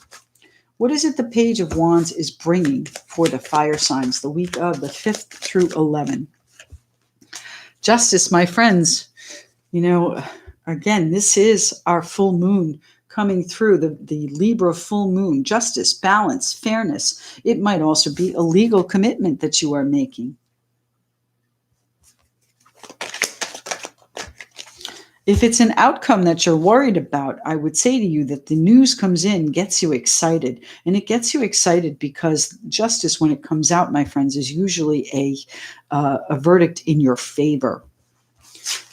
What is it the Page of Wands is bringing for the fire signs the week of the 5th through 11th? Justice, my friends. Again, this is our full moon coming through, the Libra full moon. Justice, balance, fairness. It might also be a legal commitment that you are making. If it's an outcome that you're worried about, I would say to you that the news comes in, gets you excited. And it gets you excited because justice, when it comes out, my friends, is usually a verdict in your favor.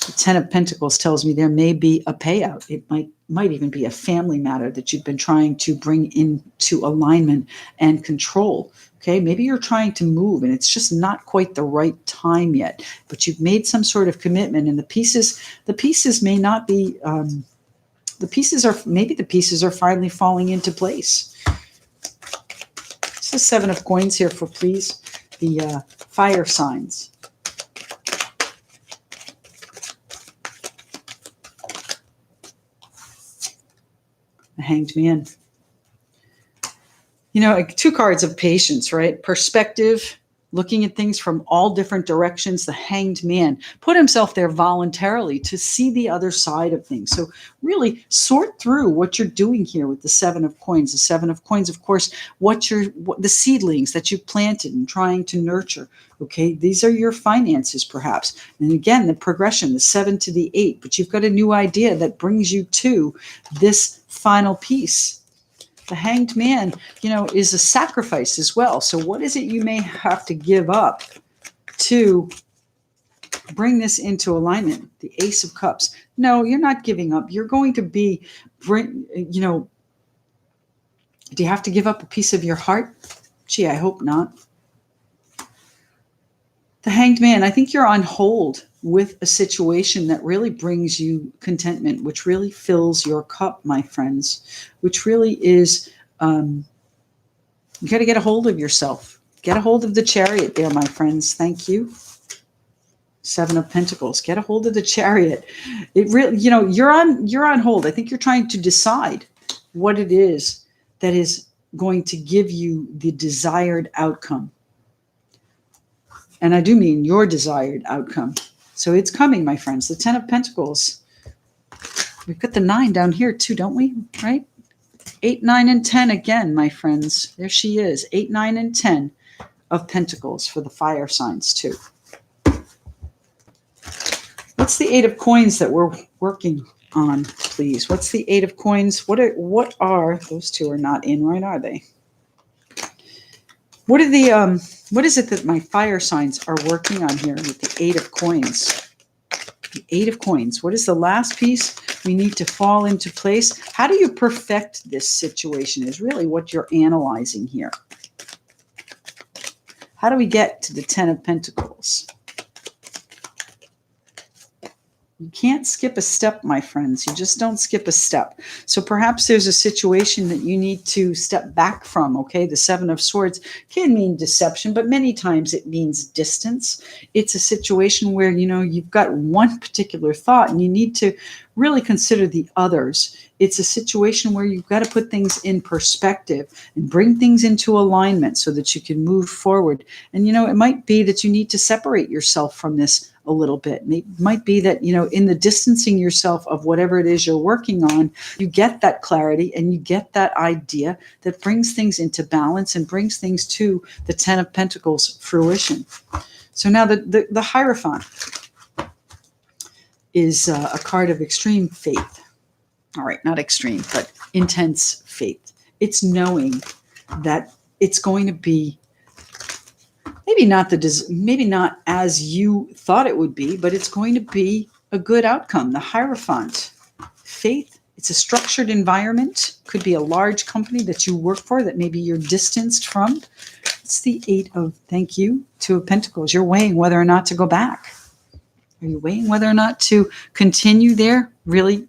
The Ten of Pentacles tells me there may be a payout. It might even be a family matter that you've been trying to bring into alignment and control. Okay, maybe you're trying to move and it's just not quite the right time yet, but you've made some sort of commitment, and the pieces may not be. Maybe the pieces are finally falling into place. It's the Seven of Coins here for, please, the fire signs. The Hanged Man. You know, like 2 cards of patience, right? Perspective, looking at things from all different directions. The Hanged Man put himself there voluntarily to see the other side of things. So really sort through what you're doing here with the Seven of Coins. The Seven of Coins, of course, the seedlings that you've planted and trying to nurture. Okay, these are your finances, perhaps. And again, the progression, the 7 to the 8, but you've got a new idea that brings you to this final piece. The Hanged Man, you know, is a sacrifice as well. So what is it you may have to give up to bring this into alignment? The Ace of Cups. No, you're not giving up. You're going to do you have to give up a piece of your heart? Gee, I hope not. The Hanged Man, I think you're on hold with a situation that really brings you contentment, which really fills your cup, my friends, which really is, you got to get a hold of yourself. Get a hold of the Chariot there, my friends. Thank you. Seven of Pentacles. Get a hold of the Chariot. It really, you're on hold. I think you're trying to decide what it is that is going to give you the desired outcome. And I do mean your desired outcome. So it's coming, my friends. The Ten of Pentacles. We've got the 9 down here too, don't we? Right? 8, 9, and 10 again, my friends. There she is. 8, 9, and 10 of Pentacles for the fire signs too. What's the 8 of Coins that we're working on, please? What's the 8 of Coins? What are those 2 are not in, right? Are they? What is it that my fire signs are working on here with the 8 of Coins? The 8 of Coins. What is the last piece we need to fall into place? How do you perfect this situation is really what you're analyzing here. How do we get to the 10 of Pentacles? You can't skip a step, my friends. You just don't skip a step. So perhaps there's a situation that you need to step back from, okay? The 7 of Swords can mean deception, but many times it means distance. It's a situation where, you've got one particular thought and you need to really consider the others. It's a situation where you've got to put things in perspective and bring things into alignment so that you can move forward. And, it might be that you need to separate yourself from this a little bit. It might be that, in the distancing yourself of whatever it is you're working on, you get that clarity and you get that idea that brings things into balance and brings things to the 10 of Pentacles fruition. So now the Hierophant is a card of extreme faith. All right, not extreme, but intense faith. It's knowing that it's going to be maybe not as you thought it would be, but it's going to be a good outcome. The Hierophant, faith. It's a structured environment. Could be a large company that you work for that maybe you're distanced from. It's the 8 of, thank you, 2 of Pentacles. You're weighing whether or not to go back. Are you weighing whether or not to continue there? Really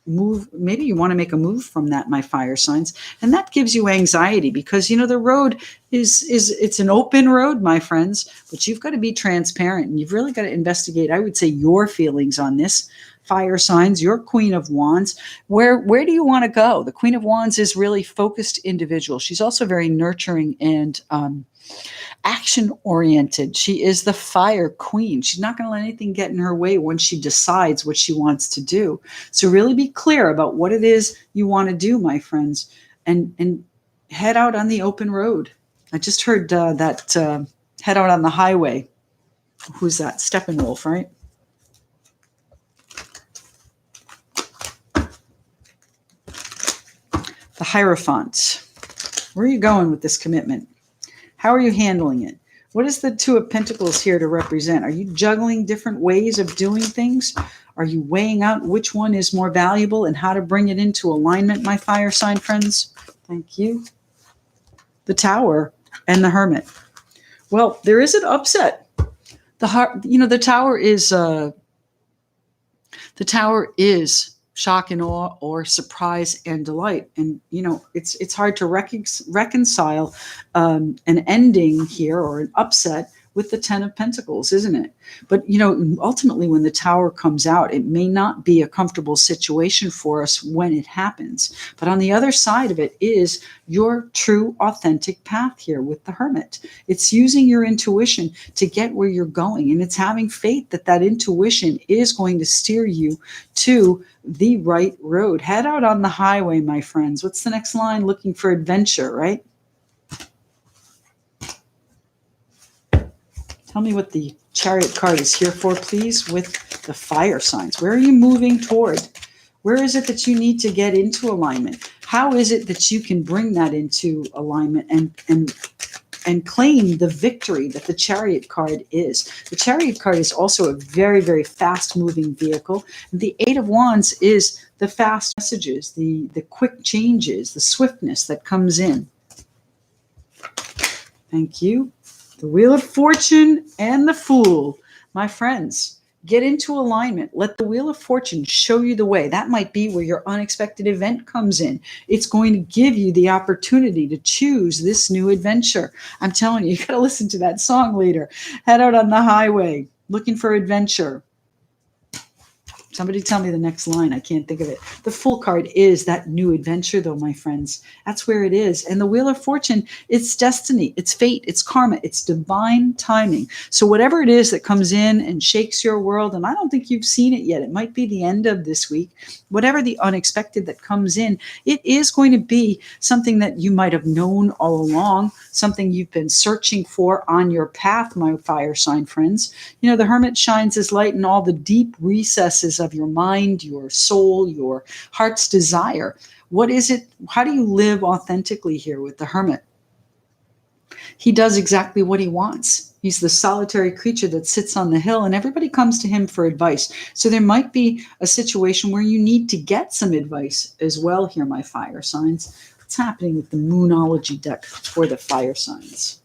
move? Maybe you want to make a move from that, my fire signs. And that gives you anxiety because, the road it's an open road, my friends, but you've got to be transparent and you've really got to investigate, I would say, your feelings on this. Fire signs, your Queen of Wands. Where do you want to go? The Queen of Wands is really focused individual. She's also very nurturing and action-oriented. She is the fire queen. She's not going to let anything get in her way when she decides what she wants to do. So really be clear about what it is you want to do, my friends, and head out on the open road. I just heard that head out on the highway. Who's that? Steppenwolf, right? The Hierophant. Where are you going with this commitment? How are you handling it? What is the Two of Pentacles here to represent? Are you juggling different ways of doing things? Are you weighing out which one is more valuable and how to bring it into alignment, my fire sign friends? Thank you. The Tower and the Hermit. Well, there is an upset. The Tower is shock and awe, or surprise and delight. And, it's hard to reconcile an ending here, or an upset, with the Ten of Pentacles, isn't it? But, ultimately when the Tower comes out, it may not be a comfortable situation for us when it happens. But on the other side of it is your true, authentic path here with the Hermit. It's using your intuition to get where you're going. And it's having faith that that intuition is going to steer you to the right road. Head out on the highway, my friends. What's the next line? Looking for adventure, right? Tell me what the Chariot card is here for, please, with the fire signs. Where are you moving toward? Where is it that you need to get into alignment? How is it that you can bring that into alignment and claim the victory that the Chariot card is? The Chariot card is also a very, very fast-moving vehicle. The Eight of Wands is the fast messages, the quick changes, the swiftness that comes in. Thank you. The Wheel of Fortune and the Fool. My friends, get into alignment. Let the Wheel of Fortune show you the way. That might be where your unexpected event comes in. It's going to give you the opportunity to choose this new adventure. I'm telling you, you got to listen to that song later. Head out on the highway, looking for adventure. Somebody tell me the next line. I can't think of it. The Fool card is that new adventure, though, my friends. That's where it is. And the Wheel of Fortune, it's destiny, it's fate, it's karma, it's divine timing. So whatever it is that comes in and shakes your world, and I don't think you've seen it yet, it might be the end of this week, whatever the unexpected that comes in, it is going to be something that you might have known all along, something you've been searching for on your path, my fire sign friends. The Hermit shines his light in all the deep recesses of your mind, your soul, your heart's desire. What is it? How do you live authentically here with the Hermit? He does exactly what he wants. He's the solitary creature that sits on the hill, and everybody comes to him for advice. So there might be a situation where you need to get some advice as well here, my fire signs. What's happening with the Moonology deck for the fire signs?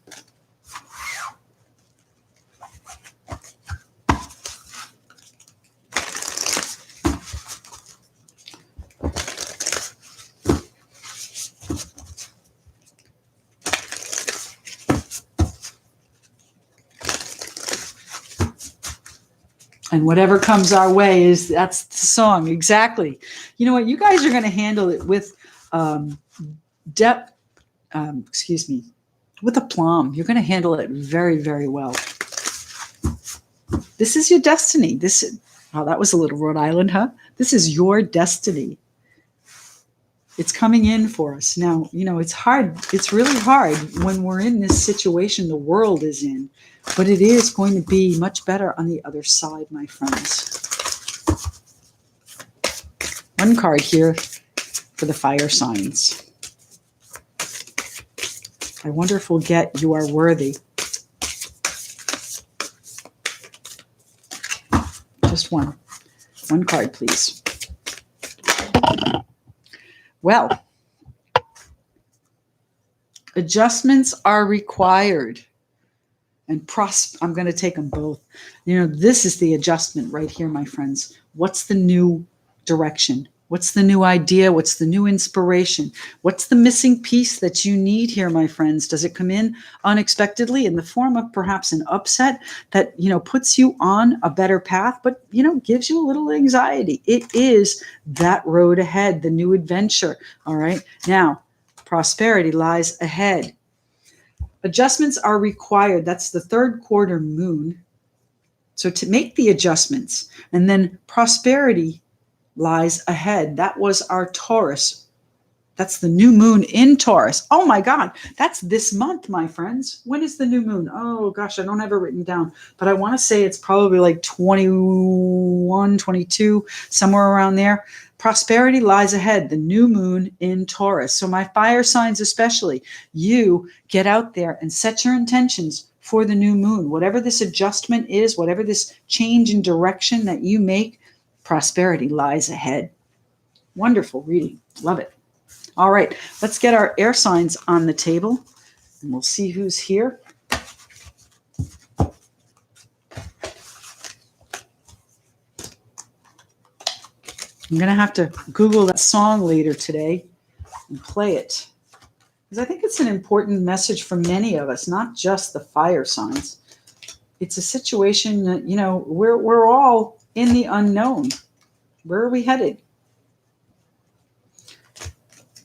And whatever comes our way that's the song. Exactly. You know what? You guys are going to handle it with depth. With aplomb. You're going to handle it very, very well. This is your destiny. That was a little Rhode Island, huh? This is your destiny. It's coming in for us. Now, it's hard. It's really hard when we're in this situation the world is in. But it is going to be much better on the other side, my friends. One card here for the fire signs. I wonder if we'll get You Are Worthy. Just one. One card, please. Well, adjustments are required. And I'm going to take them both. This is the adjustment right here, my friends. What's the new direction? What's the new idea? What's the new inspiration? What's the missing piece that you need here, my friends? Does it come in unexpectedly in the form of perhaps an upset that, puts you on a better path, but, gives you a little anxiety? It is that road ahead, the new adventure. All right. Now, prosperity lies ahead. Adjustments are required. That's the third quarter moon. So to make the adjustments, and then prosperity lies ahead. That was our Taurus. That's the new moon in Taurus. Oh my God, that's this month, my friends. When is the new moon? Oh gosh, I don't have it written down, but I want to say it's probably like 21, 22, somewhere around there. Prosperity lies ahead, the new moon in Taurus. So my fire signs especially, you get out there and set your intentions for the new moon. Whatever this adjustment is, whatever this change in direction that you make, prosperity lies ahead. Wonderful reading. Love it. All right, let's get our air signs on the table and we'll see who's here. I'm going to have to Google that song later today and play it, because I think it's an important message for many of us, not just the fire signs. It's a situation that, we're all in the unknown. Where are we headed?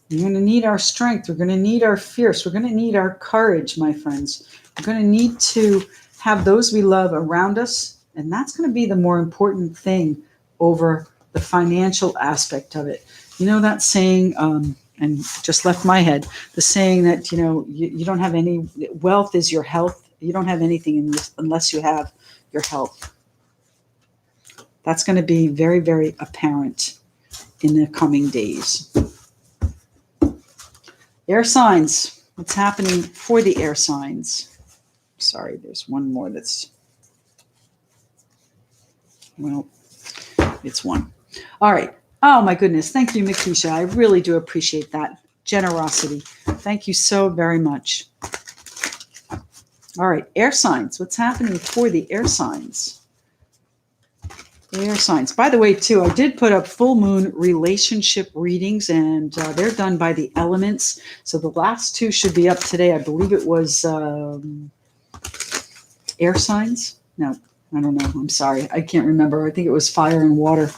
We're going to need our strength. We're going to need our fierce. We're going to need our courage, my friends. We're going to need to have those we love around us. And that's going to be the more important thing over the financial aspect of it. You know that saying, and just left my head, the saying that, you don't have any, wealth is your health. You don't have anything unless you have your health. That's going to be very, very apparent in the coming days. Air signs. What's happening for the air signs? Sorry, there's one more that's, it's one. All right. Oh, my goodness. Thank you, Makisha. I really do appreciate that generosity. Thank you so very much. All right. Air signs. What's happening for the air signs? Air signs. By the way, too, I did put up full moon relationship readings, and they're done by the elements. So the last two should be up today. I believe it was air signs. No, I don't know. I'm sorry. I can't remember. I think it was fire and water.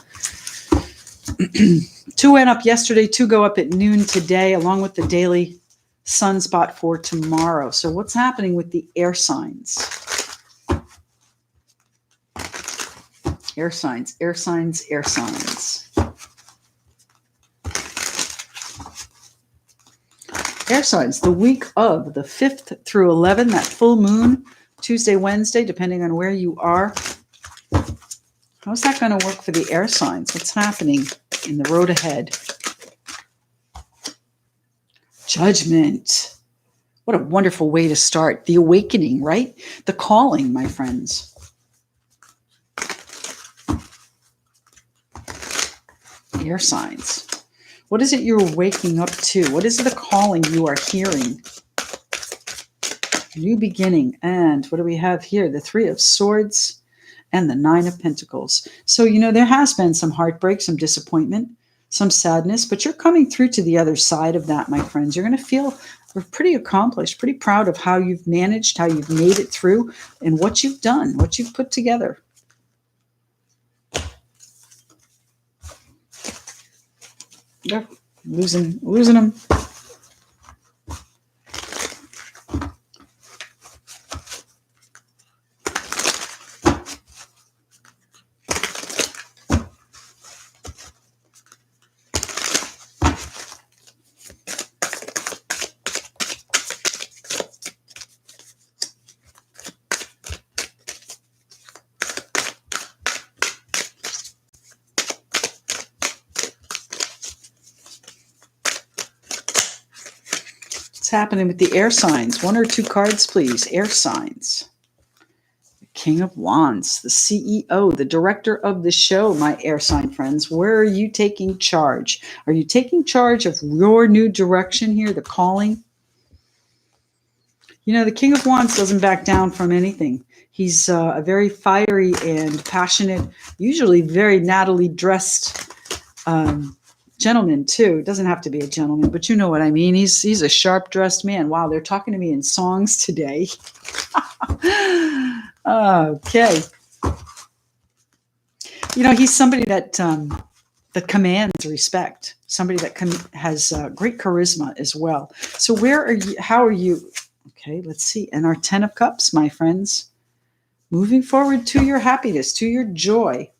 Two went up yesterday. Two go up at noon today, along with the daily sunspot for tomorrow. So what's happening with the air signs? Air signs, air signs, air signs. Air signs, the week of the 5th through 11th, that full moon, Tuesday, Wednesday, depending on where you are. How's that going to work for the air signs? What's happening in the road ahead? Judgment. What a wonderful way to start. The awakening, right? The calling, my friends. Air signs. What is it you're waking up to? What is the calling you are hearing? New beginning. And what do we have here? The 3 of Swords and the 9 of Pentacles. So, there has been some heartbreak, some disappointment, some sadness, but you're coming through to the other side of that, my friends. You're going to feel pretty accomplished, pretty proud of how you've managed, how you've made it through, and what you've done, what you've put together. They're losing them. Happening with the air signs. 1 or 2 cards, please. Air signs. The King of Wands, the CEO, the director of the show, my air sign friends. Where are you taking charge? Are you taking charge of your new direction here, the calling? The King of Wands doesn't back down from anything. He's a very fiery and passionate, usually very Natalie dressed gentleman too. It doesn't have to be a gentleman, but you know what I mean. He's a sharp dressed man. Wow, they're talking to me in songs today. Okay. He's somebody that commands respect. Somebody that has great charisma as well. So where are you? How are you? Okay, let's see. And our 10 of Cups, my friends, moving forward to your happiness, to your joy,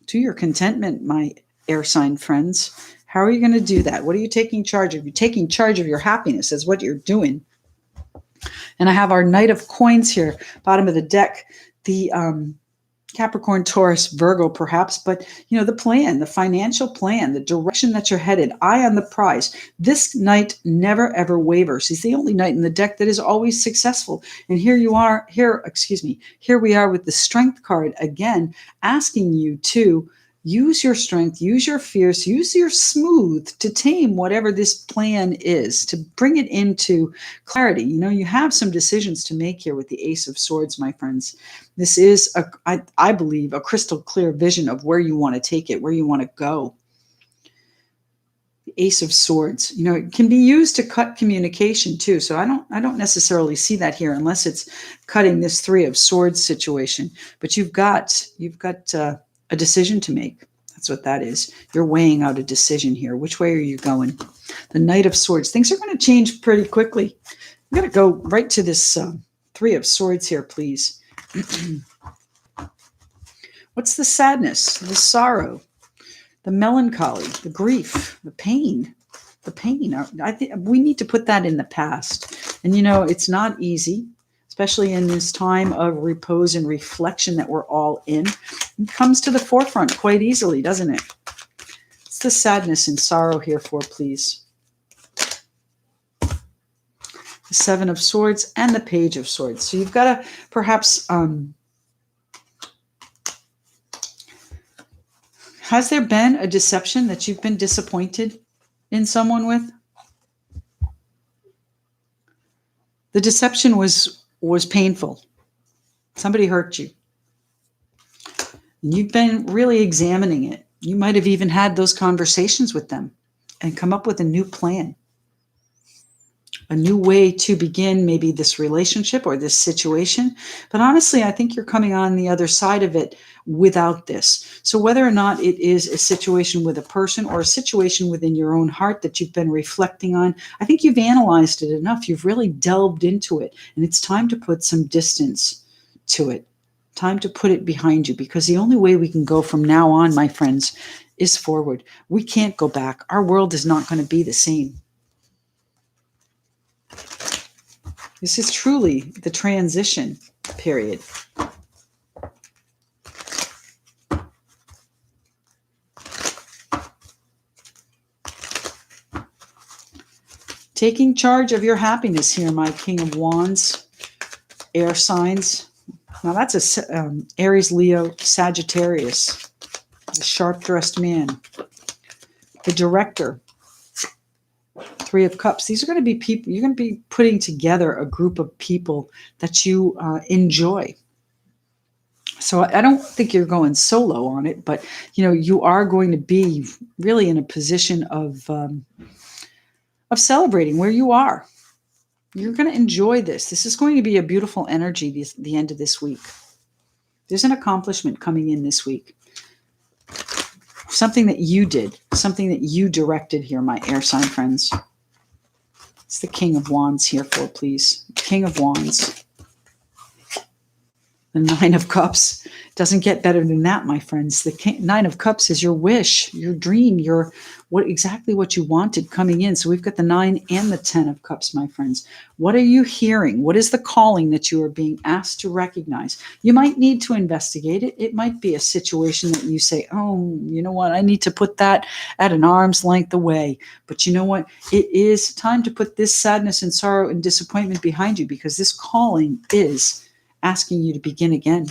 to your contentment, my air sign friends. How are you going to do that? What are you taking charge of? You're taking charge of your happiness is what you're doing. And I have our Knight of Coins here, bottom of the deck. The Capricorn, Taurus, Virgo, perhaps, but the plan, the financial plan, the direction that you're headed, eye on the prize. This knight never ever wavers. He's the only knight in the deck that is always successful. And here we are with the Strength card again, asking you to use your strength, use your fierce, use your smooth to tame whatever this plan is, to bring it into clarity. You have some decisions to make here with the Ace of Swords, my friends. This is, I believe, a crystal clear vision of where you want to take it, where you want to go. The Ace of Swords, it can be used to cut communication too. So I don't necessarily see that here unless it's cutting this Three of Swords situation. But you've got a decision to make. That's what that is. You're weighing out a decision here. Which way are you going? The Knight of Swords. Things are going to change pretty quickly. I'm going to go right to this Three of Swords here, please. What's the sadness, the sorrow, the melancholy, the grief, the pain? The pain. I think we need to put that in the past. And it's not easy, especially in this time of repose and reflection that we're all in. It comes to the forefront quite easily, doesn't it? It's the sadness and sorrow here for, please. The Seven of Swords and the Page of Swords. So you've got to perhaps, has there been a deception that you've been disappointed in someone with? The deception was painful. Somebody hurt you. And you've been really examining it. You might have even had those conversations with them and come up with a new plan, a new way to begin maybe this relationship or this situation. But honestly, I think you're coming on the other side of it without this. So whether or not it is a situation with a person or a situation within your own heart that you've been reflecting on, I think you've analyzed it enough. You've really delved into it, and it's time to put some distance to it. Time to put it behind you, because the only way we can go from now on, my friends, is forward. We can't go back. Our world is not going to be the same. This is truly the transition period. Taking charge of your happiness here, my King of Wands, air signs. Now that's a Aries, Leo, Sagittarius, the sharp-dressed man, the director, Three of Cups. These are going to be people, you're going to be putting together a group of people that you enjoy. So I don't think you're going solo on it, but you are going to be really in a position of celebrating where you are. You're going to enjoy this. This is going to be a beautiful energy the end of this week. There's an accomplishment coming in this week. Something that you did, something that you directed here, my air sign friends. It's the King of Wands here for, please. King of Wands. The Nine of Cups. Doesn't get better than that, my friends. The Nine of Cups is your wish, your dream, exactly what you wanted coming in. So we've got the 9 and the 10 of Cups, my friends. What are you hearing? What is the calling that you are being asked to recognize? You might need to investigate it. It might be a situation that you say, oh, you know what? I need to put that at an arm's length away. But you know what? It is time to put this sadness and sorrow and disappointment behind you, because this calling is asking you to begin again.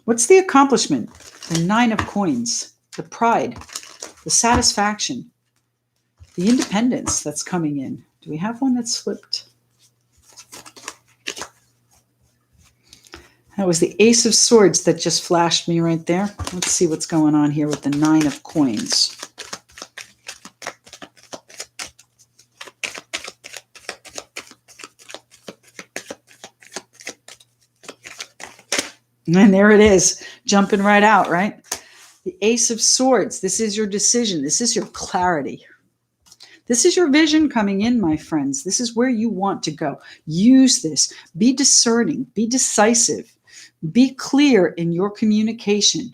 What's the accomplishment? The 9 of Coins, the pride, the satisfaction, the independence that's coming in. Do we have one that slipped? That was the Ace of Swords that just flashed me right there. Let's see what's going on here with the 9 of Coins. And there it is, jumping right out, right? The Ace of Swords. This is your decision. This is your clarity. This is your vision coming in, my friends. This is where you want to go. Use this. Be discerning. Be decisive. Be clear in your communication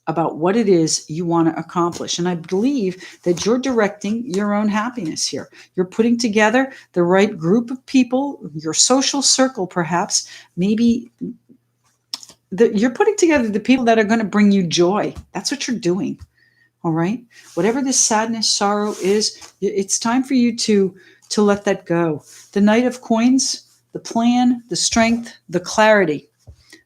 about what it is you want to accomplish. And I believe that you're directing your own happiness here. You're putting together the right group of people, your social circle, perhaps, maybe you're putting together the people that are going to bring you joy. That's what you're doing. All right. Whatever this sadness, sorrow is, it's time for you to let that go. The Knight of Coins, the plan, the strength, the clarity,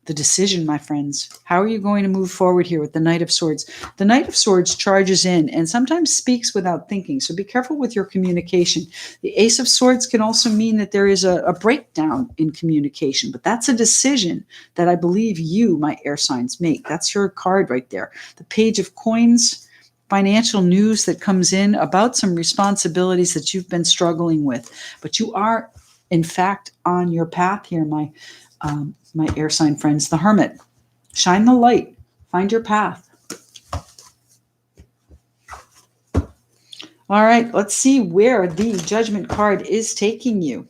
the decision, my friends. How are you going to move forward here with the Knight of Swords? The Knight of Swords charges in and sometimes speaks without thinking. So be careful with your communication. The Ace of Swords can also mean that there is a breakdown in communication, but that's a decision that I believe you, my air signs, make. That's your card right there. The Page of Coins, financial news that comes in about some responsibilities that you've been struggling with, but you are, in fact, on your path here, my air sign friends. The Hermit. Shine the light. Find your path. All right, let's see where the Judgment card is taking you.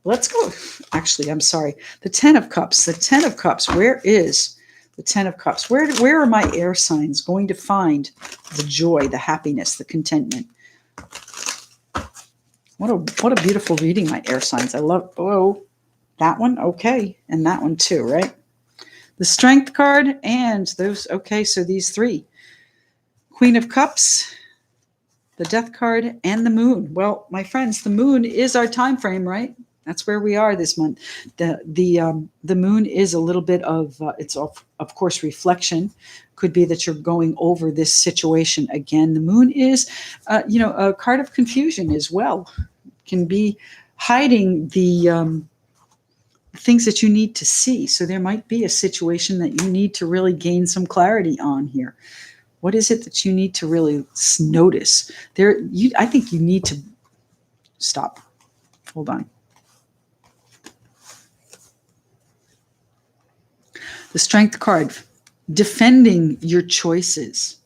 Let's go. Actually, I'm sorry. The Ten of Cups. The Ten of Cups. Where is the Ten of Cups? Where are my air signs going to find the joy, the happiness, the contentment? What a beautiful reading, my air signs. I love, that one, okay, and that one too, right? The Strength card and those, okay, so these three. Queen of Cups, the Death card, and the Moon. Well, my friends, the Moon is our time frame, right? That's where we are this month. The Moon is a little bit of, it's of course reflection. Could be that you're going over this situation again. The Moon is, a card of confusion as well. Can be hiding the things that you need to see. So there might be a situation that you need to really gain some clarity on here. What is it that you need to really notice? I think you need to stop. Hold on. The Strength card, defending your choices,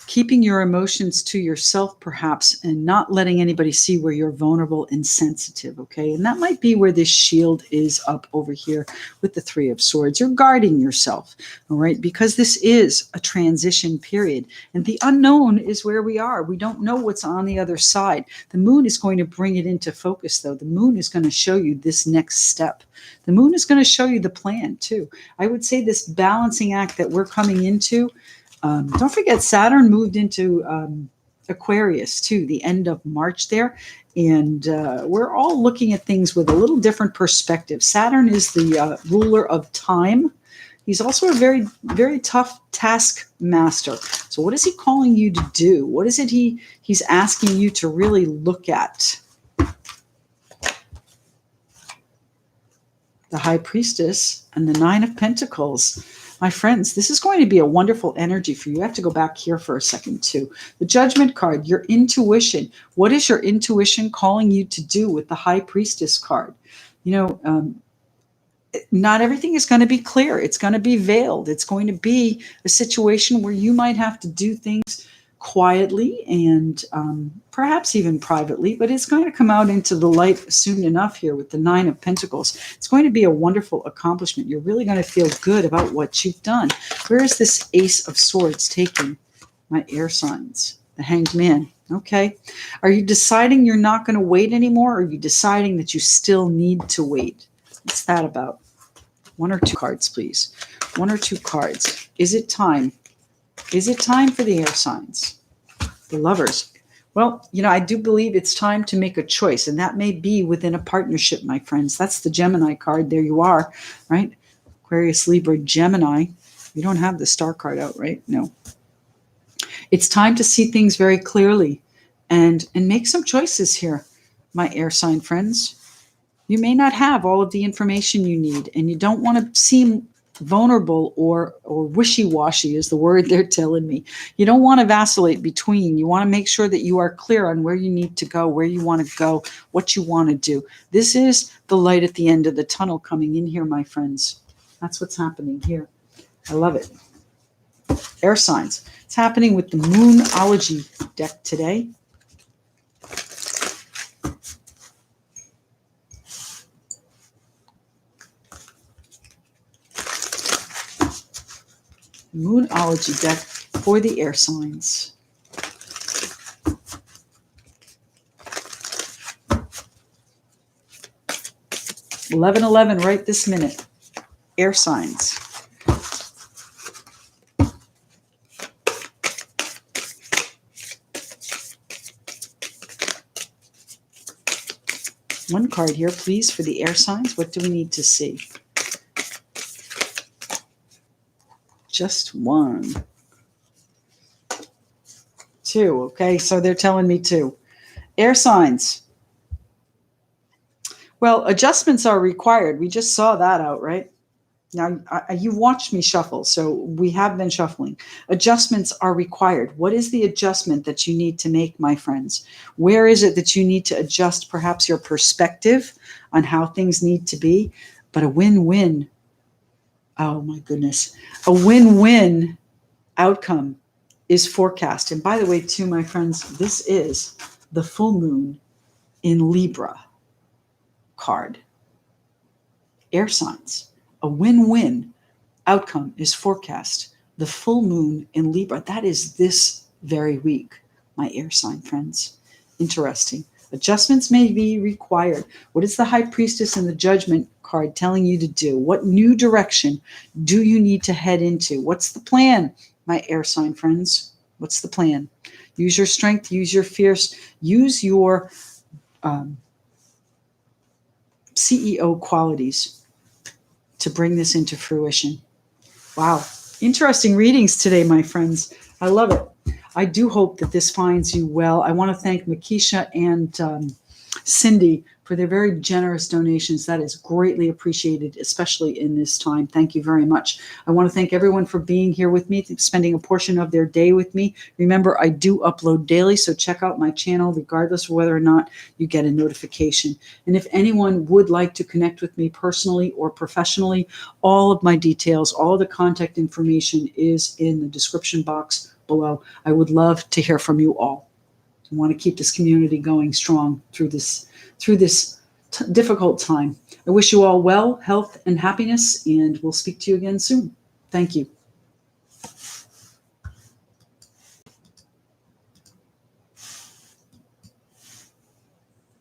keeping your emotions to yourself perhaps, and not letting anybody see where you're vulnerable and sensitive, okay? And that might be where this shield is up over here with the Three of Swords. You're guarding yourself, all right? Because this is a transition period, and the unknown is where we are. We don't know what's on the other side. The Moon is going to bring it into focus, though. The Moon is going to show you this next step. The Moon is going to show you the plan, too. I would say this balancing act that we're coming into, don't forget, Saturn moved into Aquarius, too, the end of March there. And we're all looking at things with a little different perspective. Saturn is the ruler of time. He's also a very, very tough taskmaster. So what is he calling you to do? What is it he's asking you to really look at? The High Priestess and the Nine of Pentacles. My friends, this is going to be a wonderful energy for you. You have to go back here for a second, too. The Judgment card, your intuition. What is your intuition calling you to do with the High Priestess card? Not everything is going to be clear. It's going to be veiled. It's going to be a situation where you might have to do things quietly and perhaps even privately, but it's going to come out into the light soon enough here with the Nine of Pentacles. It's going to be a wonderful accomplishment. You're really going to feel good about what you've done. Where is this Ace of Swords taking my air signs? The Hanged Man. Okay. Are you deciding you're not going to wait anymore? Or are you deciding that you still need to wait? What's that about? One or two cards, please. One or two cards. Is it time? Is it time for the air signs? The Lovers. Well, I do believe it's time to make a choice, and that may be within a partnership, my friends. That's the Gemini card. There you are, right? Aquarius, Libra, Gemini. You don't have the Star card out, right? No. It's time to see things very clearly and make some choices here, my air sign friends. You may not have all of the information you need, and you don't want to seem vulnerable or wishy-washy is the word they're telling me. You don't want to vacillate between. You want to make sure that you are clear on where you need to go, where you want to go, what you want to do. This is the light at the end of the tunnel coming in here, my friends. That's what's happening here. I love it. Air signs. It's happening with the Moonology deck today. Moonology deck for the air signs. (11:11) right this minute. Air signs. One card here, please, for the air signs. What do we need to see? Just one. Two. Okay, so they're telling me two. Air signs. Well, adjustments are required. We just saw that out, right? Now, you watched me shuffle, so we have been shuffling. Adjustments are required. What is the adjustment that you need to make, my friends? Where is it that you need to adjust perhaps your perspective on how things need to be? But a win-win, oh my goodness, a win-win outcome is forecast. And by the way, too, my friends, this is the full moon in Libra card. Air signs. A win-win outcome is forecast. The full moon in Libra. That is this very week, my air sign friends. Interesting. Adjustments may be required. What is the High Priestess and the Judgment card telling you to do? What new direction do you need to head into? What's the plan, my air sign friends? What's the plan? Use your strength, use your fierce, use your CEO qualities to bring this into fruition. Wow. Interesting readings today, my friends. I love it. I do hope that this finds you well. I want to thank Makisha and Cindy for their very generous donations. That is greatly appreciated, especially in this time. Thank you very much. I want to thank everyone for being here with me, spending a portion of their day with me. Remember, I do upload daily, so check out my channel regardless of whether or not you get a notification. And if anyone would like to connect with me personally or professionally, all of my details, all of the contact information is in the description box below. I would love to hear from you all. I want to keep this community going strong through this difficult time. I wish you all well, health, and happiness, and we'll speak to you again soon. Thank you.